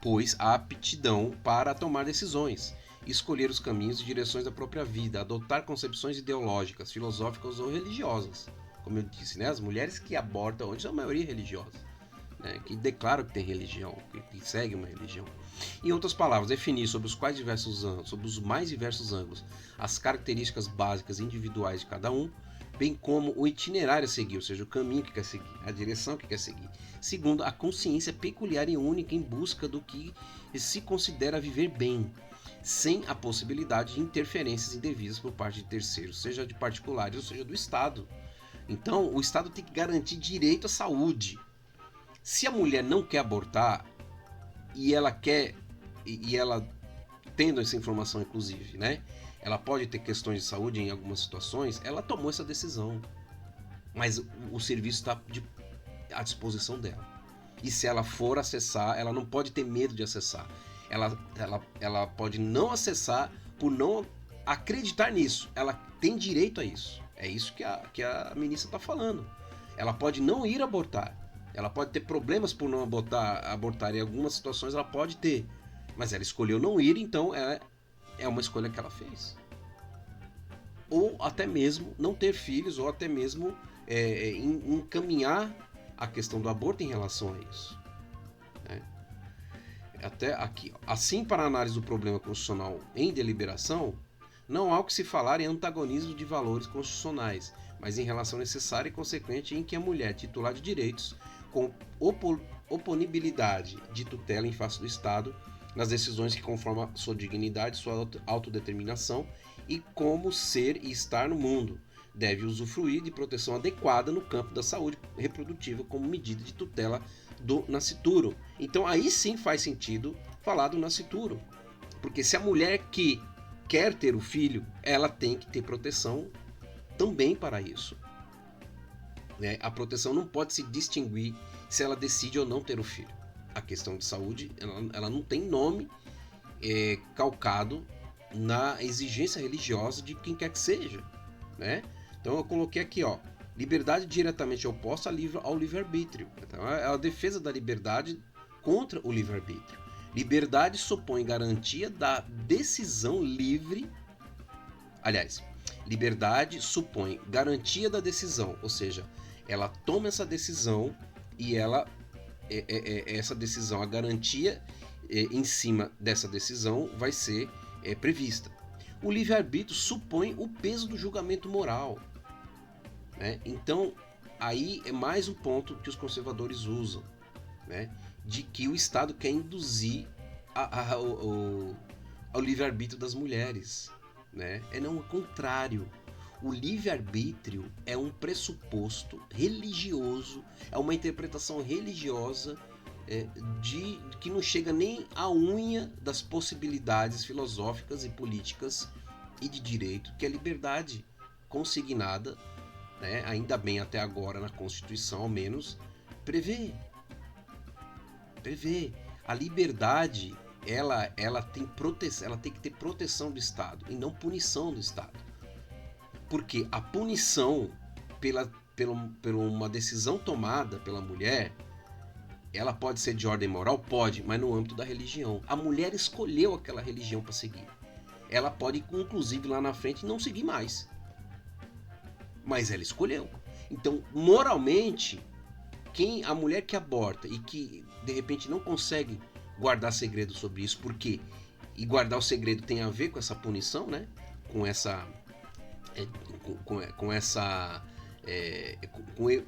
pois, a aptidão para tomar decisões, escolher os caminhos e direções da própria vida, adotar concepções ideológicas, filosóficas ou religiosas. Como eu disse, né? As mulheres que abortam hoje, a maioria é religiosa, né? Que declaram que tem religião, que seguem uma religião. Em outras palavras, definir sobre os mais diversos ângulos, as características básicas individuais de cada um, bem como o itinerário a seguir, ou seja, o caminho que quer seguir, a direção que quer seguir. Segundo, a consciência peculiar e única em busca do que se considera viver bem, sem a possibilidade de interferências indevidas por parte de terceiros, seja de particulares ou seja do Estado. Então, o Estado tem que garantir direito à saúde. Se a mulher não quer abortar e ela tendo essa informação, inclusive, né? Ela pode ter questões de saúde em algumas situações, ela tomou essa decisão. Mas o serviço está à disposição dela. E se ela for acessar, ela não pode ter medo de acessar. Ela pode não acessar por não acreditar nisso. Ela tem direito a isso. É isso que a ministra está falando. Ela pode não ir abortar. Ela pode ter problemas por não abortar. Em algumas situações ela pode ter. Mas ela escolheu não ir, então é uma escolha que ela fez. Ou até mesmo não ter filhos, ou até mesmo encaminhar a questão do aborto em relação a isso. Né? Até aqui. Assim, para a análise do problema constitucional em deliberação, não há o que se falar em antagonismo de valores constitucionais, mas em relação necessária e consequente em que a mulher titular de direitos, com oponibilidade de tutela em face do Estado, nas decisões que conformam sua dignidade, sua autodeterminação e como ser e estar no mundo, deve usufruir de proteção adequada no campo da saúde reprodutiva como medida de tutela do nascituro. Então aí sim faz sentido falar do nascituro, porque se a mulher que quer ter o filho, ela tem que ter proteção também para isso. Né? A proteção não pode se distinguir se ela decide ou não ter o filho. A questão de saúde, ela não tem nome calcado na exigência religiosa de quem quer que seja, né? Então eu coloquei aqui, ó, liberdade diretamente oposta ao livre-arbítrio. Então é a defesa da liberdade contra o livre-arbítrio. Liberdade supõe garantia da decisão livre. Aliás, liberdade supõe garantia da decisão, ou seja, ela toma essa decisão e essa decisão, a garantia em cima dessa decisão vai ser prevista. O livre-arbítrio supõe o peso do julgamento moral. Né? Então, aí é mais um ponto que os conservadores usam, né? De que o Estado quer induzir ao livre-arbítrio das mulheres. Né? Não, o contrário. O livre-arbítrio é um pressuposto religioso, é uma interpretação religiosa que não chega nem à unha das possibilidades filosóficas e políticas e de direito que a liberdade consignada, né, ainda bem até agora na Constituição ao menos, prevê. A liberdade ela tem que ter proteção do Estado e não punição do Estado. Porque a punição pela uma decisão tomada pela mulher, ela pode ser de ordem moral? Pode, mas no âmbito da religião. A mulher escolheu aquela religião para seguir. Ela pode, inclusive, lá na frente não seguir mais. Mas ela escolheu. Então, moralmente, a mulher que aborta e que, de repente, não consegue guardar segredo sobre isso, porque e guardar o segredo tem a ver com essa punição, né? Com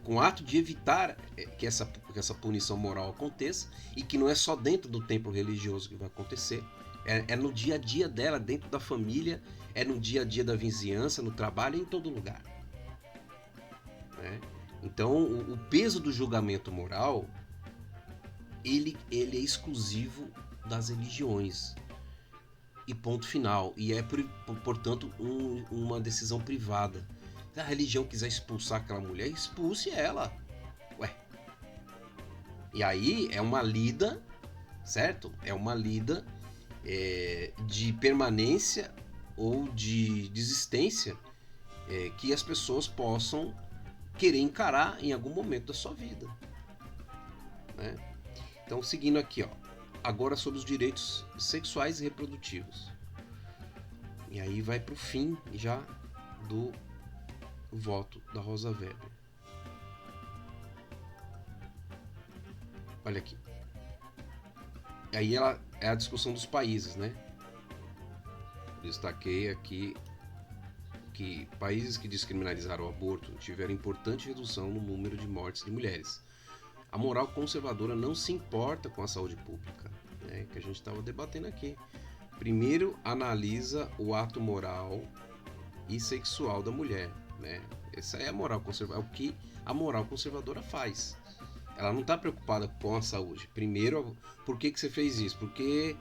o ato de evitar que essa punição moral aconteça, e que não é só dentro do templo religioso que vai acontecer, é no dia a dia dela, dentro da família, é no dia a dia da vizinhança, no trabalho, em todo lugar. Né? Então o peso do julgamento moral ele é exclusivo das religiões. E ponto final. E é, portanto, uma decisão privada. Se a religião quiser expulsar aquela mulher, expulse ela. Ué. E aí é uma lida, certo? É uma lida de permanência ou de desistência que as pessoas possam querer encarar em algum momento da sua vida, né? Então, seguindo aqui, ó, agora sobre os direitos sexuais e reprodutivos. E aí vai para o fim já do voto da Rosa Weber. Olha aqui. E aí ela é a discussão dos países, né? Destaquei aqui que países que descriminalizaram o aborto tiveram importante redução no número de mortes de mulheres. A moral conservadora não se importa com a saúde pública, né, que a gente estava debatendo aqui. Primeiro analisa o ato moral e sexual da mulher, né? Essa é a moral conservadora, é o que a moral conservadora faz. Ela não está preocupada com a saúde. Primeiro, por que você fez isso? Por que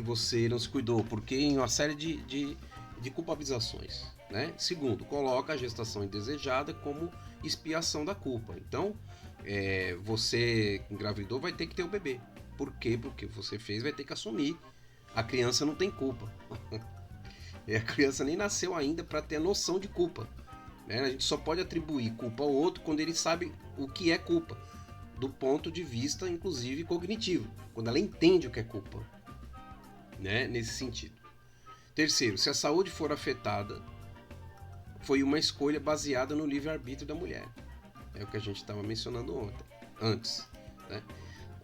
você não se cuidou? Por que em uma série de culpabilizações, né? Segundo, coloca a gestação indesejada como expiação da culpa. Então, você engravidou, vai ter que ter o bebê. Por quê? Porque você fez, vai ter que assumir. A criança não tem culpa. A criança nem nasceu ainda para ter a noção de culpa, né? A gente só pode atribuir culpa ao outro quando ele sabe o que é culpa, do ponto de vista, inclusive, cognitivo, quando ela entende o que é culpa, né? Nesse sentido. Terceiro, se a saúde for afetada, foi uma escolha baseada no livre-arbítrio da mulher. É o que a gente estava mencionando antes, né?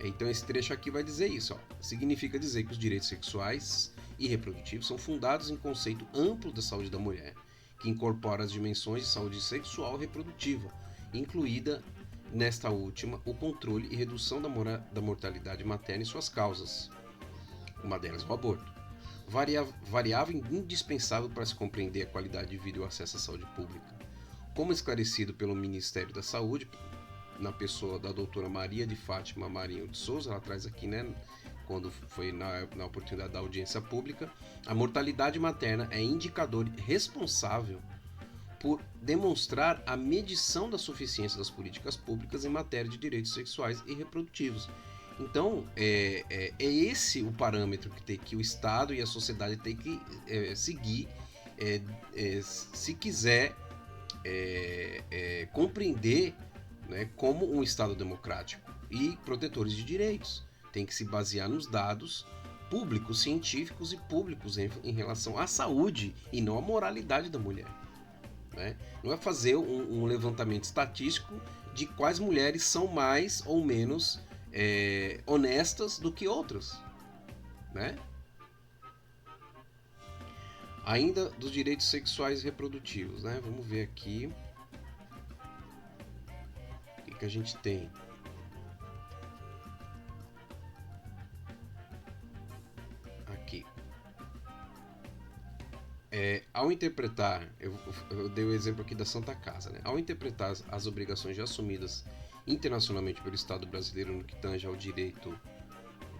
Então esse trecho aqui vai dizer isso, ó. Significa dizer que os direitos sexuais e reprodutivos são fundados em conceito amplo da saúde da mulher, que incorpora as dimensões de saúde sexual e reprodutiva, incluída nesta última o controle e redução da mortalidade materna e suas causas, uma delas o aborto. Variável indispensável para se compreender a qualidade de vida e o acesso à saúde pública. Como esclarecido pelo Ministério da Saúde, na pessoa da doutora Maria de Fátima Marinho de Souza, ela traz aqui, né, quando foi na oportunidade da audiência pública, a mortalidade materna é indicador responsável por demonstrar a medição da suficiência das políticas públicas em matéria de direitos sexuais e reprodutivos. Então, é esse o parâmetro que o Estado e a sociedade têm que seguir se quiser compreender, né, como um Estado democrático e protetores de direitos. Tem que se basear nos dados públicos, científicos e públicos em relação à saúde e não à moralidade da mulher, né? Não é fazer um levantamento estatístico de quais mulheres são mais ou menos honestas do que outras, né? Ainda dos direitos sexuais e reprodutivos, né? Vamos ver aqui o que a gente tem. Aqui. Ao interpretar, eu dei o exemplo aqui da Santa Casa, né? Ao interpretar as obrigações já assumidas internacionalmente pelo Estado brasileiro no que tange ao direito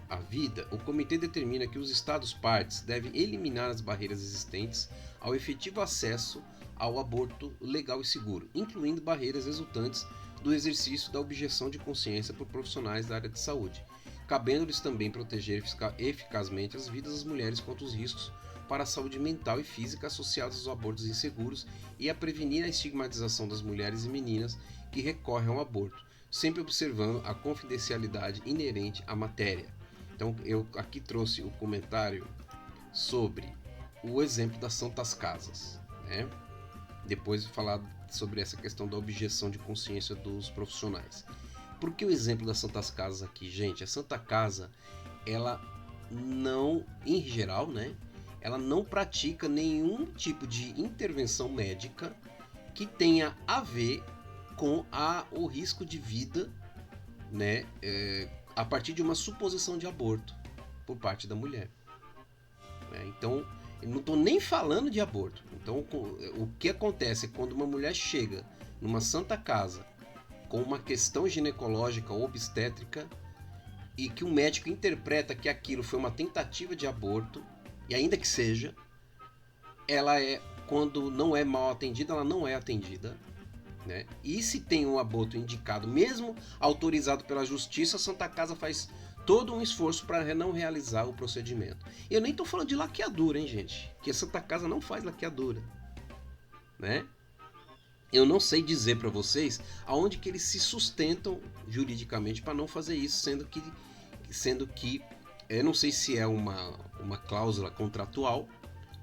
à vida, o Comitê determina que os Estados-partes devem eliminar as barreiras existentes ao efetivo acesso ao aborto legal e seguro, incluindo barreiras resultantes do exercício da objeção de consciência por profissionais da área de saúde, cabendo-lhes também proteger eficazmente as vidas das mulheres contra os riscos para a saúde mental e física associados aos abortos inseguros e a prevenir a estigmatização das mulheres e meninas que recorrem ao aborto, sempre observando a confidencialidade inerente à matéria. Então eu aqui trouxe o comentário sobre o exemplo das Santas Casas, né? Depois vou falar sobre essa questão da objeção de consciência dos profissionais. Por que o exemplo das Santas Casas aqui, gente? A Santa Casa, ela não, em geral, né? Ela não pratica nenhum tipo de intervenção médica que tenha a ver com o risco de vida, né? A partir de uma suposição de aborto por parte da mulher. Então, eu não estou nem falando de aborto. Então, o que acontece quando uma mulher chega numa Santa Casa com uma questão ginecológica ou obstétrica e que o médico interpreta que aquilo foi uma tentativa de aborto, e ainda que seja, ela é quando não é mal atendida, ela não é atendida, né? E se tem um aborto indicado, mesmo autorizado pela justiça, a Santa Casa faz todo um esforço para não realizar o procedimento. Eu nem estou falando de laqueadura, hein, gente? Que a Santa Casa não faz laqueadura, né? Eu não sei dizer para vocês aonde que eles se sustentam juridicamente para não fazer isso, sendo que eu não sei se é uma cláusula contratual,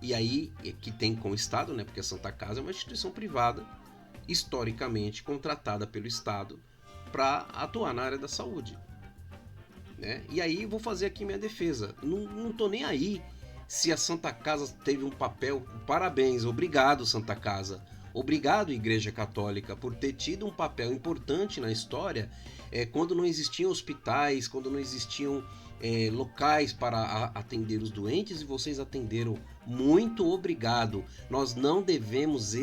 e aí que tem com o Estado, né? Porque a Santa Casa é uma instituição privada, historicamente contratada pelo Estado para atuar na área da saúde, né? E aí vou fazer aqui minha defesa. Não tô nem aí se a Santa Casa teve um papel. Parabéns, obrigado Santa Casa, obrigado Igreja Católica por ter tido um papel importante na história, quando não existiam hospitais, quando não existiam locais para atender os doentes, e vocês atenderam. Muito obrigado. Nós não devemos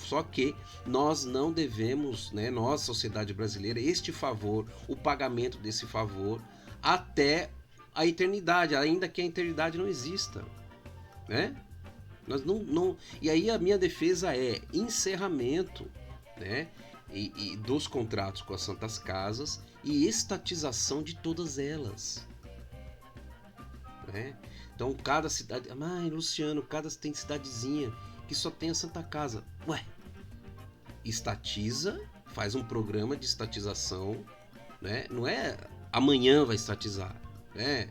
só que nós não devemos, né, nós, sociedade brasileira, este favor, o pagamento desse favor até a eternidade, ainda que a eternidade não exista, né? Nós não. E aí a minha defesa é encerramento, né, e dos contratos com as Santas Casas e estatização de todas elas, né? Então cada cidade, Luciano, tem cidadezinha que só tem a Santa Casa. Ué, estatiza, faz um programa de estatização, né? Não é amanhã vai estatizar, né?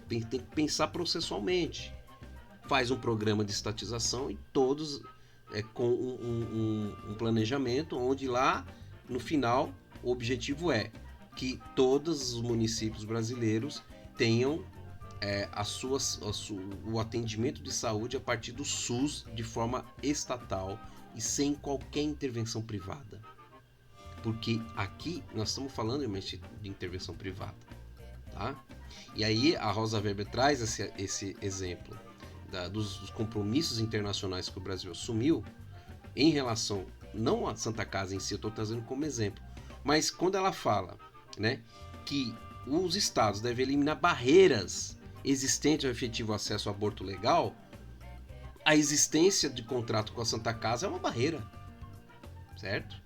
Tem que pensar processualmente. Faz um programa de estatização e todos com um planejamento onde lá no final o objetivo é que todos os municípios brasileiros tenham o atendimento de saúde a partir do SUS de forma estatal e sem qualquer intervenção privada. Porque aqui nós estamos falando de intervenção privada, tá? E aí a Rosa Weber traz esse exemplo dos compromissos internacionais que o Brasil assumiu em relação, não a Santa Casa em si, eu estou trazendo como exemplo, mas quando ela fala, né, que os estados devem eliminar barreiras existentes ao efetivo acesso ao aborto legal, a existência de contrato com a Santa Casa é uma barreira, certo?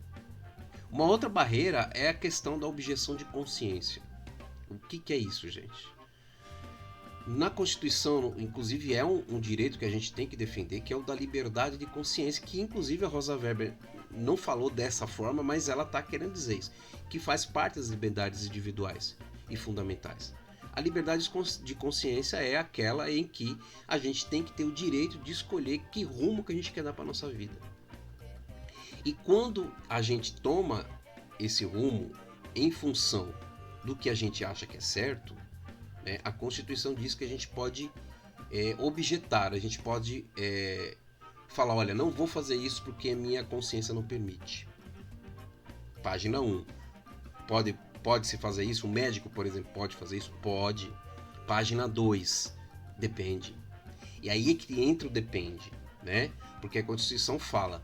Uma outra barreira é a questão da objeção de consciência. O que é isso, gente? Na Constituição, inclusive, é um direito que a gente tem que defender, que é o da liberdade de consciência, que inclusive a Rosa Weber não falou dessa forma, mas ela está querendo dizer isso, que faz parte das liberdades individuais e fundamentais. A liberdade de consciência é aquela em que a gente tem que ter o direito de escolher que rumo que a gente quer dar para a nossa vida. E quando a gente toma esse rumo em função do que a gente acha que é certo, né, a Constituição diz que a gente pode objetar, a gente pode falar, olha, não vou fazer isso porque a minha consciência não permite. Página 1. Pode-se fazer isso? Um médico, por exemplo, pode fazer isso? Pode. Página 2. Depende. E aí é que entra o depende, né? Porque a Constituição fala,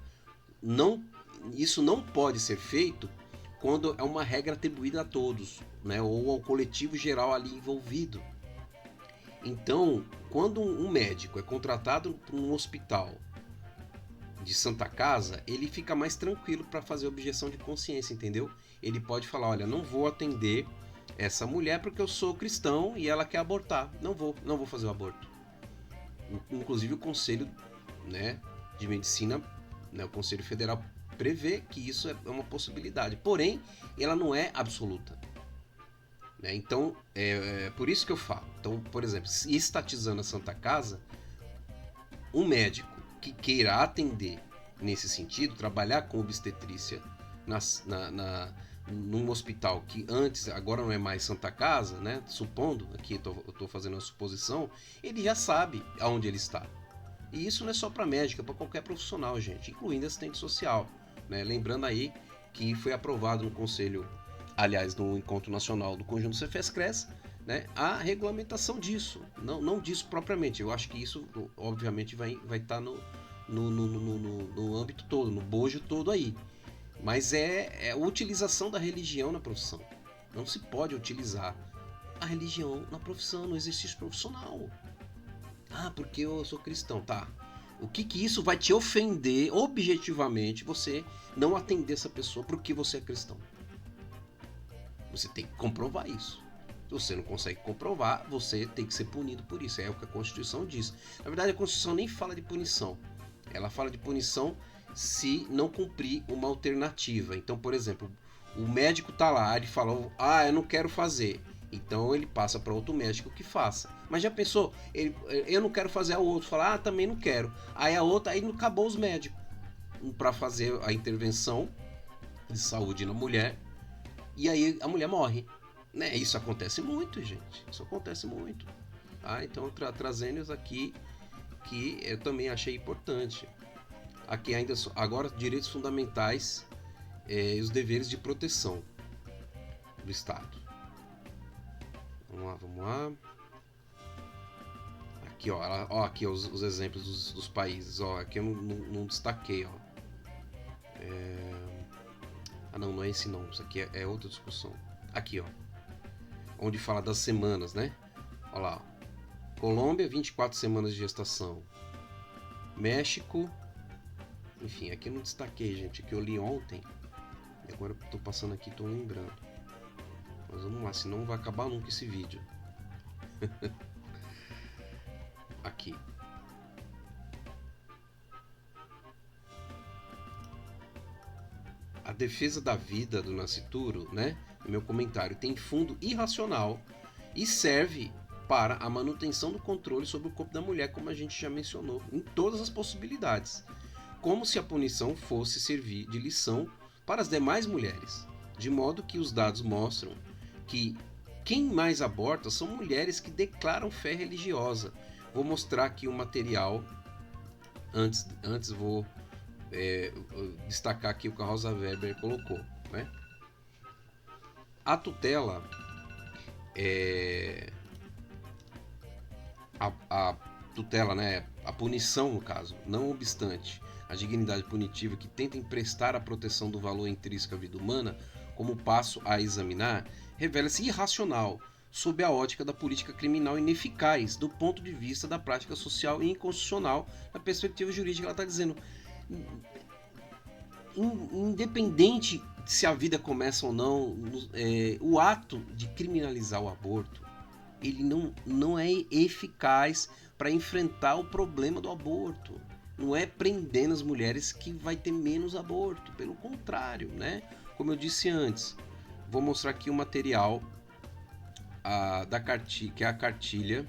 isso não pode ser feito quando é uma regra atribuída a todos, né? Ou ao coletivo geral ali envolvido. Então, quando um médico é contratado por um hospital de Santa Casa, ele fica mais tranquilo para fazer objeção de consciência, entendeu? Ele pode falar, olha, não vou atender essa mulher porque eu sou cristão e ela quer abortar. Não vou fazer o aborto. Inclusive o Conselho, né, de Medicina, né, o Conselho Federal prevê que isso é uma possibilidade. Porém, ela não é absoluta. Né? Então, por isso que eu falo. Então, por exemplo, estatizando a Santa Casa, um médico que queira atender nesse sentido, trabalhar com obstetrícia num hospital que antes, agora não é mais Santa Casa, né? Supondo, aqui eu estou fazendo uma suposição, ele já sabe aonde ele está. E isso não é só para médico, é para qualquer profissional, gente, incluindo assistente social. Né? Lembrando aí que foi aprovado no Conselho, aliás, no Encontro Nacional do Conjunto Cefes-Cres, né, a regulamentação disso, não disso propriamente. Eu acho que isso, obviamente, vai estar no âmbito todo, no bojo todo aí. Mas é a utilização da religião na profissão. Não se pode utilizar a religião na profissão, no exercício profissional. Ah, porque eu sou cristão, tá. O que isso vai te ofender objetivamente você não atender essa pessoa porque você é cristão? Você tem que comprovar isso. Se você não consegue comprovar, você tem que ser punido por isso. É o que a Constituição diz. Na verdade, a Constituição nem fala de punição. Ela fala de punição se não cumprir uma alternativa. Então, por exemplo, o médico tá lá, ele fala, eu não quero fazer. Então ele passa para outro médico que faça. Mas já pensou? Eu não quero fazer, o outro fala, também não quero. Aí a outra, aí acabou os médicos para fazer a intervenção de saúde na mulher. E aí a mulher morre. Né? Isso acontece muito, gente. Isso acontece muito. Então, trazendo isso aqui que eu também achei importante. Aqui ainda agora direitos fundamentais e os deveres de proteção do Estado. Vamos lá. Aqui, aqui os exemplos dos países. Aqui eu não destaquei, não é esse não. Isso aqui é outra discussão. Aqui, onde fala das semanas, né? Olha lá. Colômbia, 24 semanas de gestação. México. Enfim, aqui eu não destaquei, gente. Aqui eu li ontem. E agora eu tô passando aqui e tô lembrando. Mas vamos lá, senão não vai acabar nunca esse vídeo. Aqui. A defesa da vida do nascituro, né? No meu comentário, tem fundo irracional e serve para a manutenção do controle sobre o corpo da mulher, como a gente já mencionou, em todas as possibilidades. Como se a punição fosse servir de lição para as demais mulheres. De modo que os dados mostram que quem mais aborta são mulheres que declaram fé religiosa. Vou mostrar aqui o material. Antes vou destacar aqui o que a Rosa Weber colocou, né? A tutela a tutela, né? A punição, no caso, não obstante a dignidade punitiva que tenta emprestar a proteção do valor intrínseco à vida humana como passo a examinar, revela-se irracional sob a ótica da política criminal ineficaz do ponto de vista da prática social e inconstitucional da perspectiva jurídica. Ela está dizendo, independente se a vida começa ou não, o ato de criminalizar o aborto, ele não é eficaz para enfrentar o problema do aborto. Não é prendendo as mulheres que vai ter menos aborto, pelo contrário, né? Como eu disse antes, vou mostrar aqui o material da cartilha, que é a cartilha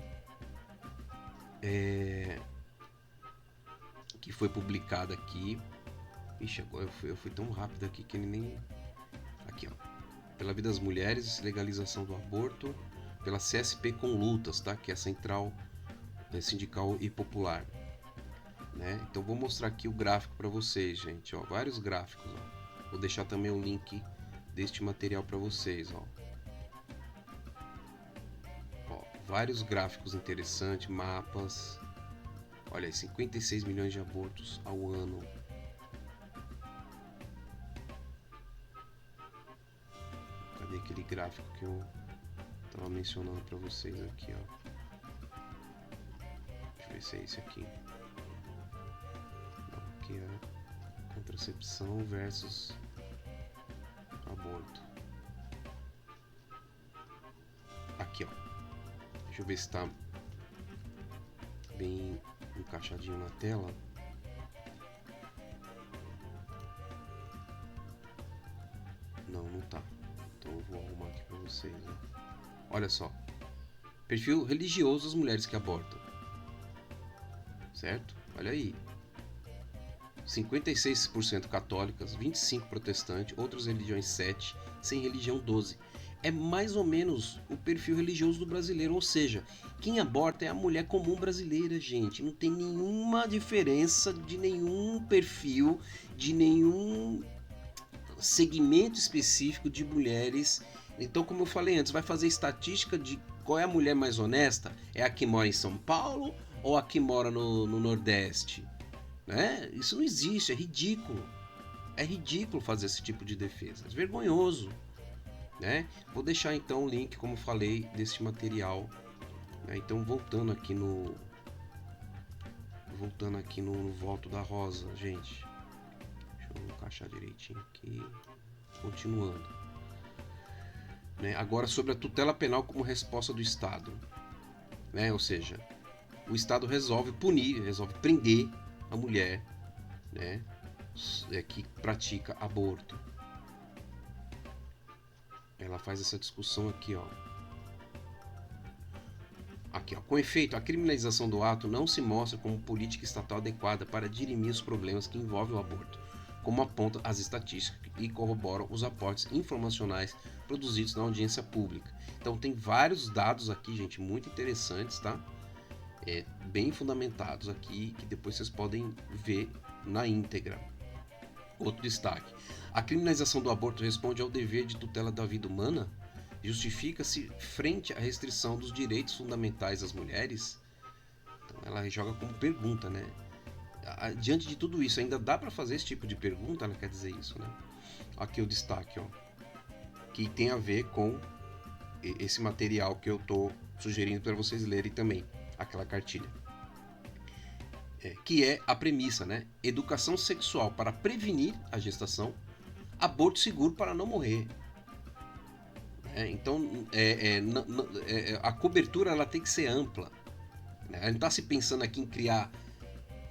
que foi publicada aqui. Ixi, agora eu fui tão rápido aqui que ele nem... Aqui, pela vida das mulheres, legalização do aborto, pela CSP com lutas, tá? Que é a Central Sindical e Popular, né? Então vou mostrar aqui o gráfico para vocês, gente, vários gráficos, Vou deixar também o link deste material para vocês, vários gráficos interessantes, mapas. Olha aí, 56 milhões de abortos ao ano. Cadê aquele gráfico que eu estava mencionando para vocês aqui, Deixa eu ver se é esse aqui. Aqui é contracepção versus aborto. Aqui, Deixa eu ver se está bem encaixadinho na tela. Não tá. Então eu vou arrumar aqui para vocês, Olha só. Perfil religioso das mulheres que abortam. Certo? Olha aí. 56% católicas, 25% protestantes, outras religiões 7%, sem religião 12%. É mais ou menos o perfil religioso do brasileiro, ou seja, quem aborta é a mulher comum brasileira, gente. Não tem nenhuma diferença de nenhum perfil, de nenhum segmento específico de mulheres. Então, como eu falei antes, vai fazer estatística de qual é a mulher mais honesta? É a que mora em São Paulo ou a que mora no Nordeste? Né? Isso não existe, é ridículo. É ridículo fazer esse tipo de defesa, é vergonhoso. Né? Vou deixar então o link, como falei, desse material. Né? Então, voltando aqui no Voltando aqui no voto da Rosa, gente. Deixa eu encaixar direitinho aqui. Continuando. Né? Agora, sobre a tutela penal como resposta do Estado. Né? Ou seja, o Estado resolve punir, resolve prender a mulher, né? Que pratica aborto. Ela faz essa discussão aqui, ó. Aqui, ó. Com efeito, a criminalização do ato não se mostra como política estatal adequada para dirimir os problemas que envolvem o aborto, como apontam as estatísticas e corroboram os aportes informacionais produzidos na audiência pública. Então tem vários dados aqui, gente, muito interessantes, tá? Bem fundamentados aqui, que depois vocês podem ver na íntegra. Outro destaque. A criminalização do aborto responde ao dever de tutela da vida humana? Justifica-se frente à restrição dos direitos fundamentais das mulheres? Então ela joga como pergunta, né? Diante de tudo isso, ainda dá para fazer esse tipo de pergunta? Ela quer dizer isso, né? Aqui o destaque, ó, que tem a ver com esse material que eu tô sugerindo para vocês lerem também, aquela cartilha. Que é a premissa, né? Educação sexual para prevenir a gestação, aborto seguro para não morrer. Então, a cobertura ela tem que ser ampla. A gente não está se pensando aqui em criar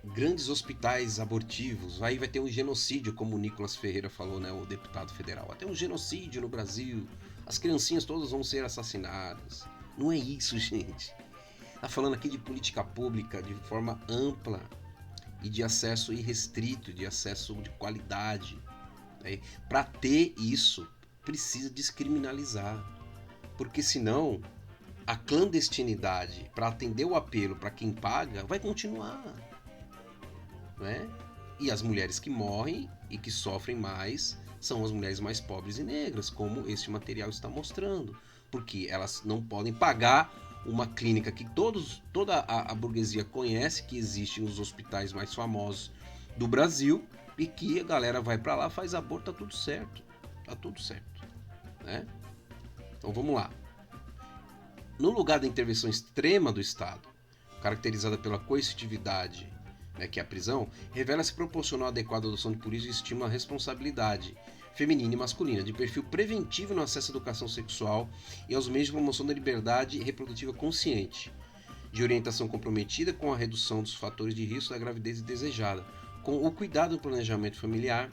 grandes hospitais abortivos. Aí vai ter um genocídio, como o Nicolas Ferreira falou, né, o deputado federal. Vai ter um genocídio no Brasil. As criancinhas todas vão ser assassinadas. Não é isso, gente. Está falando aqui de política pública de forma ampla e de acesso irrestrito, de acesso de qualidade. Para ter isso, precisa descriminalizar, porque senão a clandestinidade para atender o apelo para quem paga vai continuar, né? E as mulheres que morrem e que sofrem mais são as mulheres mais pobres e negras, como este material está mostrando, porque elas não podem pagar uma clínica que toda a burguesia conhece, que existe nos hospitais mais famosos do Brasil, e que a galera vai para lá, faz aborto, tá tudo certo. Tá tudo certo, né? Então vamos lá. No lugar da intervenção extrema do Estado, caracterizada pela coercitividade, né, que é a prisão, revela-se proporcional à adequada adoção de políticas e estimula a responsabilidade feminina e masculina, de perfil preventivo no acesso à educação sexual e aos meios de promoção da liberdade reprodutiva consciente, de orientação comprometida com a redução dos fatores de risco da gravidez indesejada, com o cuidado no planejamento familiar,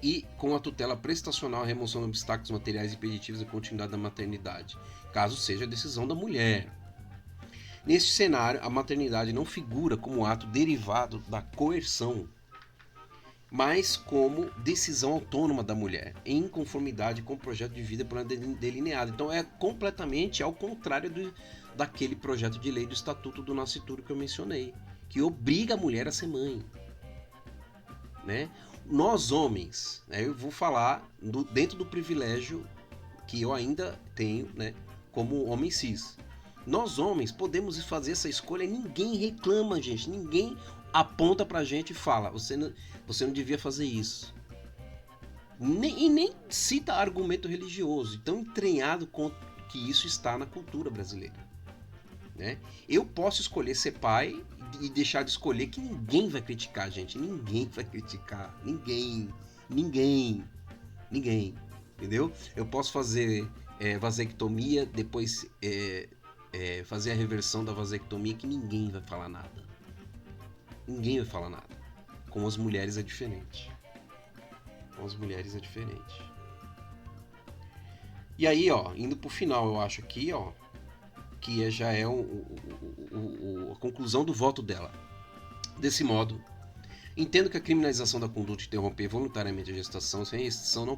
e com a tutela prestacional, a remoção de obstáculos materiais impeditivos à continuidade da maternidade, caso seja a decisão da mulher. Neste cenário, a maternidade não figura como ato derivado da coerção, mas como decisão autônoma da mulher, em conformidade com o projeto de vida por ela delineado. Então é completamente ao contrário daquele projeto de lei do Estatuto do Nascituro que eu mencionei, que obriga a mulher a ser mãe, né? Nós homens, né, eu vou falar dentro do privilégio que eu ainda tenho, né, como homem cis. Nós homens podemos fazer essa escolha e ninguém reclama, gente. Ninguém aponta pra gente e fala, você não devia fazer isso. E nem cita argumento religioso, tão entranhado que isso está na cultura brasileira, né? Eu posso escolher ser pai e deixar de escolher, que ninguém vai criticar, gente. Ninguém vai criticar. Ninguém. Entendeu? Eu posso fazer vasectomia, depois fazer a reversão da vasectomia, que ninguém vai falar nada. Ninguém vai falar nada. Com as mulheres é diferente. E aí, ó, indo pro final, eu acho aqui, ó, que já é a conclusão do voto dela. Desse modo, entendo que a criminalização da conduta de interromper voluntariamente a gestação sem restrição não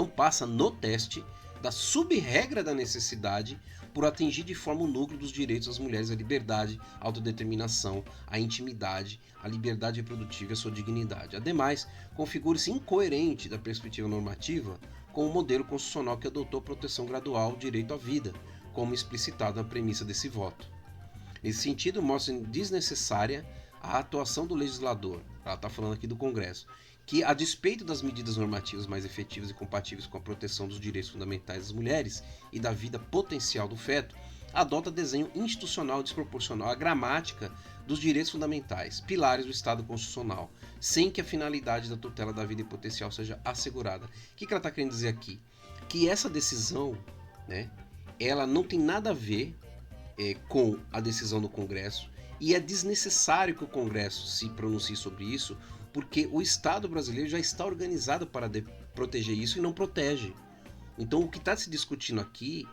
passa no teste da sub-regra da necessidade por atingir de forma o núcleo dos direitos das mulheres à liberdade, à autodeterminação, à intimidade, à liberdade reprodutiva e à sua dignidade. Ademais, configura-se incoerente da perspectiva normativa com o modelo constitucional que adotou a proteção gradual ao direito à vida, como explicitado na premissa desse voto. Nesse sentido, mostra desnecessária a atuação do legislador, ela está falando aqui do Congresso, que, a despeito das medidas normativas mais efetivas e compatíveis com a proteção dos direitos fundamentais das mulheres e da vida potencial do feto, adota desenho institucional desproporcional à gramática dos direitos fundamentais, pilares do Estado Constitucional, sem que a finalidade da tutela da vida e potencial seja assegurada. O que ela está querendo dizer aqui? Que essa decisão, né, ela não tem nada a ver com a decisão do Congresso, e é desnecessário que o Congresso se pronuncie sobre isso, porque o Estado brasileiro já está organizado para proteger isso e não protege. Então o que está se discutindo aqui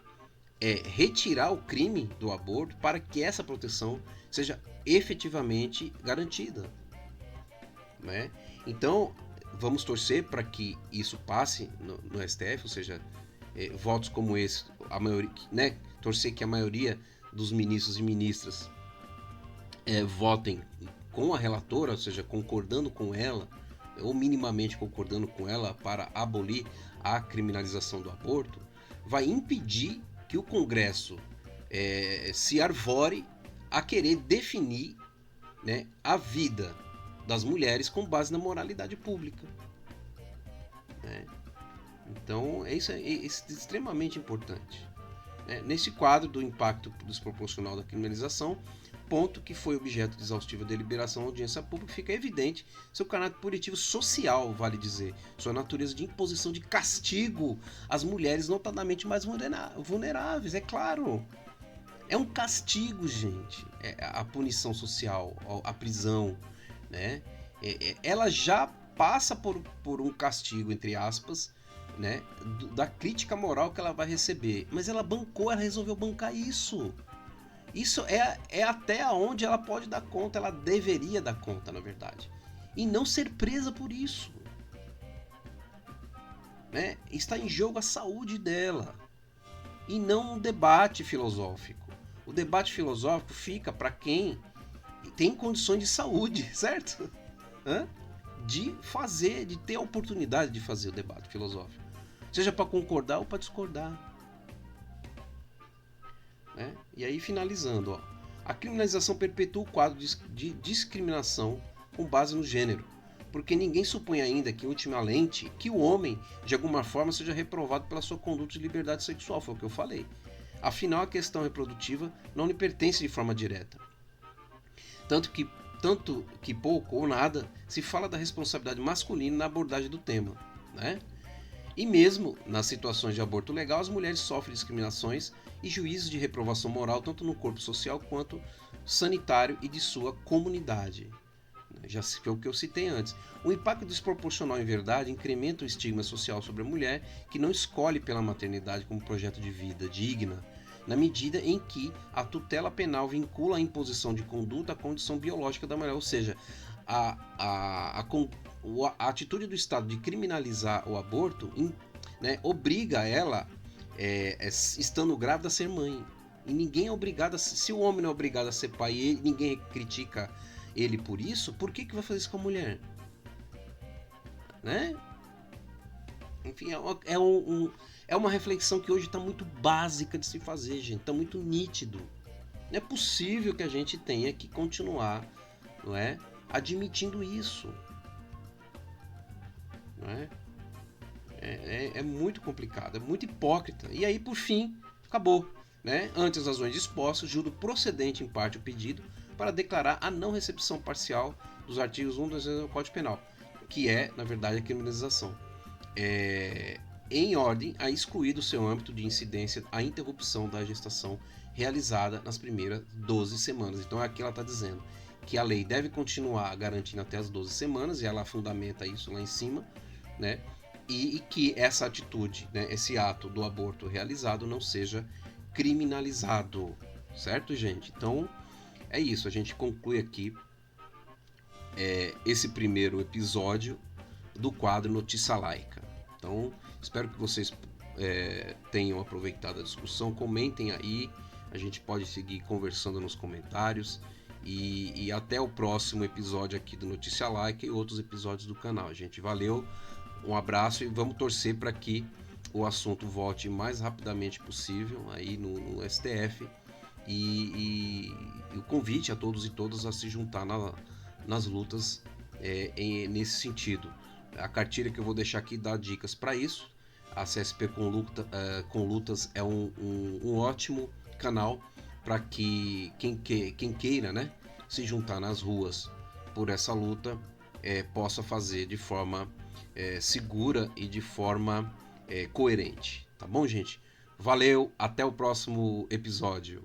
é retirar o crime do aborto para que essa proteção seja efetivamente garantida, né? Então vamos torcer para que isso passe no STF, ou seja, votos como esse, a maioria, né? Torcer que a maioria dos ministros e ministras votem com a relatora, ou seja, concordando com ela, ou minimamente concordando com ela para abolir a criminalização do aborto, vai impedir que o Congresso se arvore a querer definir, né, a vida das mulheres com base na moralidade pública, né? Então, isso é extremamente importante. Nesse quadro do impacto desproporcional da criminalização, ponto que foi objeto de exaustiva deliberação na audiência pública, fica evidente seu caráter punitivo social, vale dizer, sua natureza de imposição de castigo às mulheres notadamente mais vulneráveis, é claro. É um castigo, gente, a punição social, a prisão, né? Ela já passa por um castigo, entre aspas, né, da crítica moral que ela vai receber, mas ela resolveu bancar isso. Isso é até onde ela pode dar conta, ela deveria dar conta, na verdade. E não ser presa por isso, né? Está em jogo a saúde dela. E não um debate filosófico. O debate filosófico fica para quem tem condições de saúde, certo? De ter a oportunidade de fazer o debate filosófico. Seja para concordar ou para discordar. E aí, finalizando, ó, a criminalização perpetua o quadro de discriminação com base no gênero, porque ninguém supõe ainda que, ultimamente, que o homem, de alguma forma, seja reprovado pela sua conduta de liberdade sexual, foi o que eu falei. Afinal, a questão reprodutiva não lhe pertence de forma direta. Tanto que pouco ou nada se fala da responsabilidade masculina na abordagem do tema, né? E mesmo nas situações de aborto legal, as mulheres sofrem discriminações e juízos de reprovação moral tanto no corpo social quanto sanitário e de sua comunidade. Já foi o que eu citei antes. O impacto desproporcional, em verdade, incrementa o estigma social sobre a mulher que não escolhe pela maternidade como projeto de vida digna, na medida em que a tutela penal vincula a imposição de conduta à condição biológica da mulher, ou seja, a atitude do Estado de criminalizar o aborto, né, obriga ela, estando grávida, a ser mãe. E ninguém é obrigado se o homem não é obrigado a ser pai e ninguém critica ele por isso, por que vai fazer isso com a mulher? Né? Enfim, é uma reflexão que hoje está muito básica de se fazer, gente. Está muito nítido. Não é possível que a gente tenha que continuar, não é, admitindo isso. Não é? É muito complicado, é muito hipócrita. E aí, por fim, acabou. Né? Ante as razões dispostas, julgo procedente em parte o pedido para declarar a não recepção parcial dos artigos 1 e 2 do Código Penal, que é, na verdade, a criminalização. Em ordem a excluir do seu âmbito de incidência a interrupção da gestação realizada nas primeiras 12 semanas. Então aqui ela está dizendo que a lei deve continuar garantindo até as 12 semanas, e ela fundamenta isso lá em cima, né? E que essa atitude, né, esse ato do aborto realizado não seja criminalizado, certo, gente? Então é isso, a gente conclui aqui esse primeiro episódio do quadro Notícia Laica. Então, espero que vocês tenham aproveitado a discussão, comentem aí, a gente pode seguir conversando nos comentários, e até o próximo episódio aqui do Notícia Laica e outros episódios do canal. Gente, valeu, um abraço e vamos torcer para que o assunto volte o mais rapidamente possível aí no STF, e o convite a todos e todas a se juntar nas lutas nesse sentido. A cartilha que eu vou deixar aqui dá dicas para isso. A CSP com Lutas é um ótimo canal para que quem queira, né, se juntar nas ruas por essa luta, possa fazer de forma segura e de forma coerente. Tá bom, gente? Valeu, até o próximo episódio.